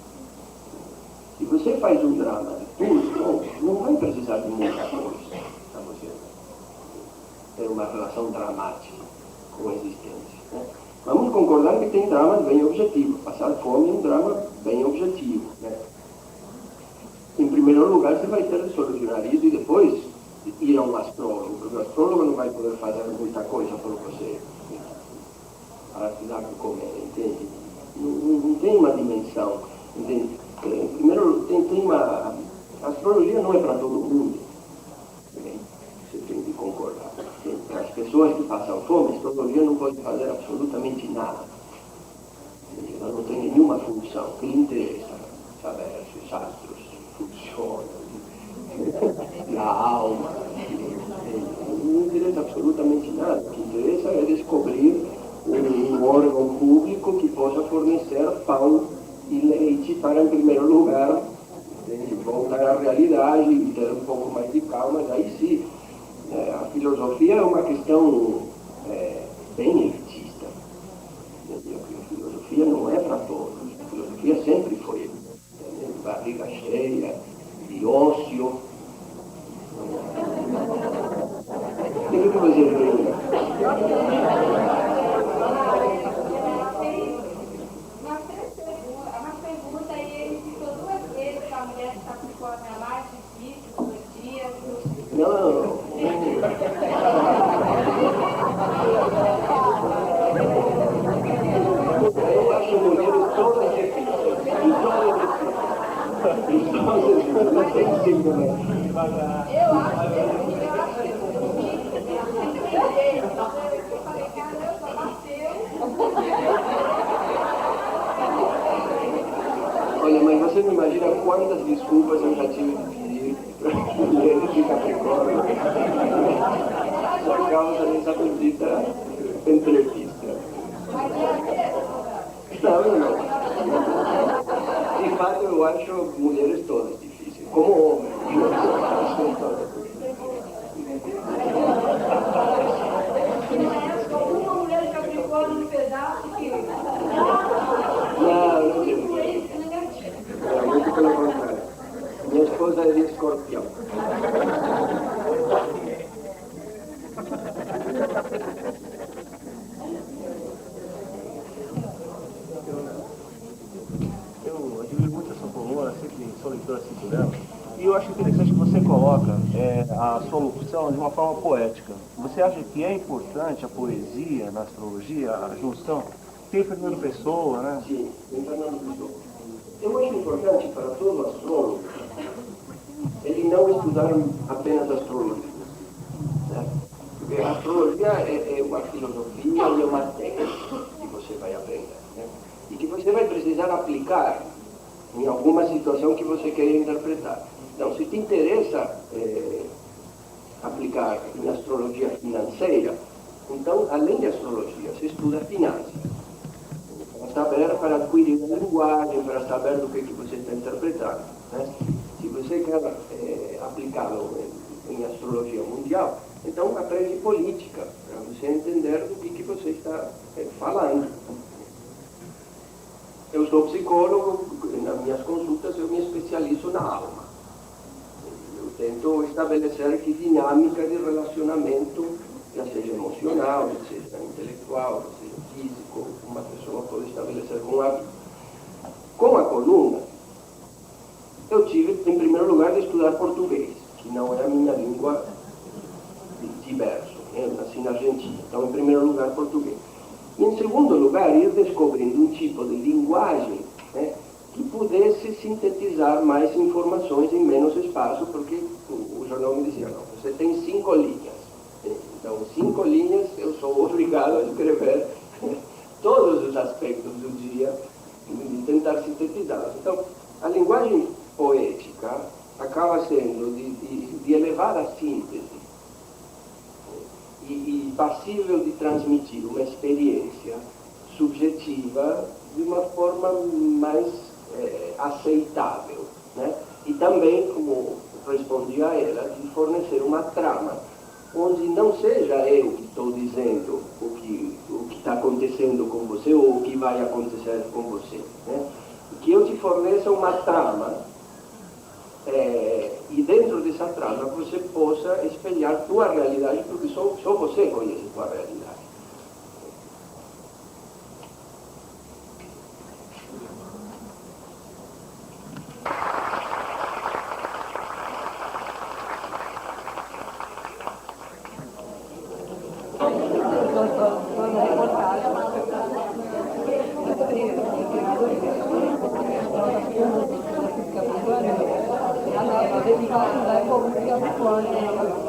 Se você faz um drama de tudo, não vai precisar de muita coisa para você ter uma relação dramática com a existência. Né? Vamos concordar que tem dramas bem objetivos. Passar fome é um drama bem objetivo. Né? Em primeiro lugar, você vai ter de solucionar isso e depois ir a um astrólogo, porque o astrólogo não vai poder fazer muita coisa por você para te dar de comer, entende? Não tem uma dimensão, entende? Primeiro, tem uma... A astrologia não é para todo mundo, entende? Você tem de concordar. Para as pessoas que passam fome, a astrologia não pode fazer absolutamente nada. Entende? Ela não tem nenhuma função que lhe interessa saber se os astros funcionam, a alma, não interessa absolutamente nada. O que interessa é descobrir um órgão público que possa fornecer pão e leite para, em primeiro lugar, voltar à realidade e ter um pouco mais de calma. Aí sim, a filosofia é uma questão bem elitista. A filosofia não é para todos. A filosofia sempre foi barriga cheia, de ócio. O que você vê? Uma pergunta aí, ele citou duas vezes que a mulher que está com fome é mais difícil, dos dias. Não. Eu acho mulheres todas difíceis. Não tem jeito, né? Eu acho que é difícil. Eu falei, caramba, bateu. Olha, mas você não imagina quantas desculpas eu já tive de pedir para mulheres de Capricórnio por causa dessa bendita entrevista. Não. De fato, eu acho mulheres todas difíceis, como homens. Uma mulher de Capricórnio no pedaço que... Não tem. É muito pelo contrário. Minha esposa é de Escorpião. coloca a solução de uma forma poética. Você acha que é importante a poesia na astrologia, a junção? Tem Fernando Pessoa, né? Sim, tem Fernando Pessoa. Eu acho importante para todo astrólogo ele não estudar apenas astrologia, né? Porque a astrologia é uma filosofia e é uma técnica que você vai aprender, né? E que você vai precisar aplicar em alguma situação que você quer interpretar. Então, se te interessa aplicar em astrologia financeira, então, além de astrologia, você estuda finanças. Para saber, para adquirir a linguagem, para saber do que você está interpretando, né? Se você quer aplicá-lo em astrologia mundial, então aprende política, para você entender do que você está falando. Eu sou psicólogo, nas minhas consultas eu me especializo na alma. Eu tento estabelecer que dinâmica de relacionamento, já seja emocional, já seja intelectual, já seja físico, uma pessoa pode estabelecer com a vida. Com a coluna, eu tive, em primeiro lugar, de estudar português, que não é a minha língua de berço, né? Eu nasci na Argentina, então, em primeiro lugar, português. E, em segundo lugar, ir descobrindo um tipo de linguagem, né, que pudesse sintetizar mais informações em menos espaço, porque o jornal me dizia, não, você tem 5 linhas. Então, 5 linhas, eu sou obrigado a escrever todos os aspectos do dia e tentar sintetizá-los. Então, a linguagem poética acaba sendo de elevar a síntese e passível de transmitir uma experiência subjetiva de uma forma mais aceitável, né? E também, como respondi a ela, de fornecer uma trama onde não seja eu que estou dizendo o que está acontecendo com você ou o que vai acontecer com você, né? Que eu te forneça uma trama e dentro dessa trama você possa espelhar tua realidade, porque só você conhece tua realidade. Ele vai como que é o plano.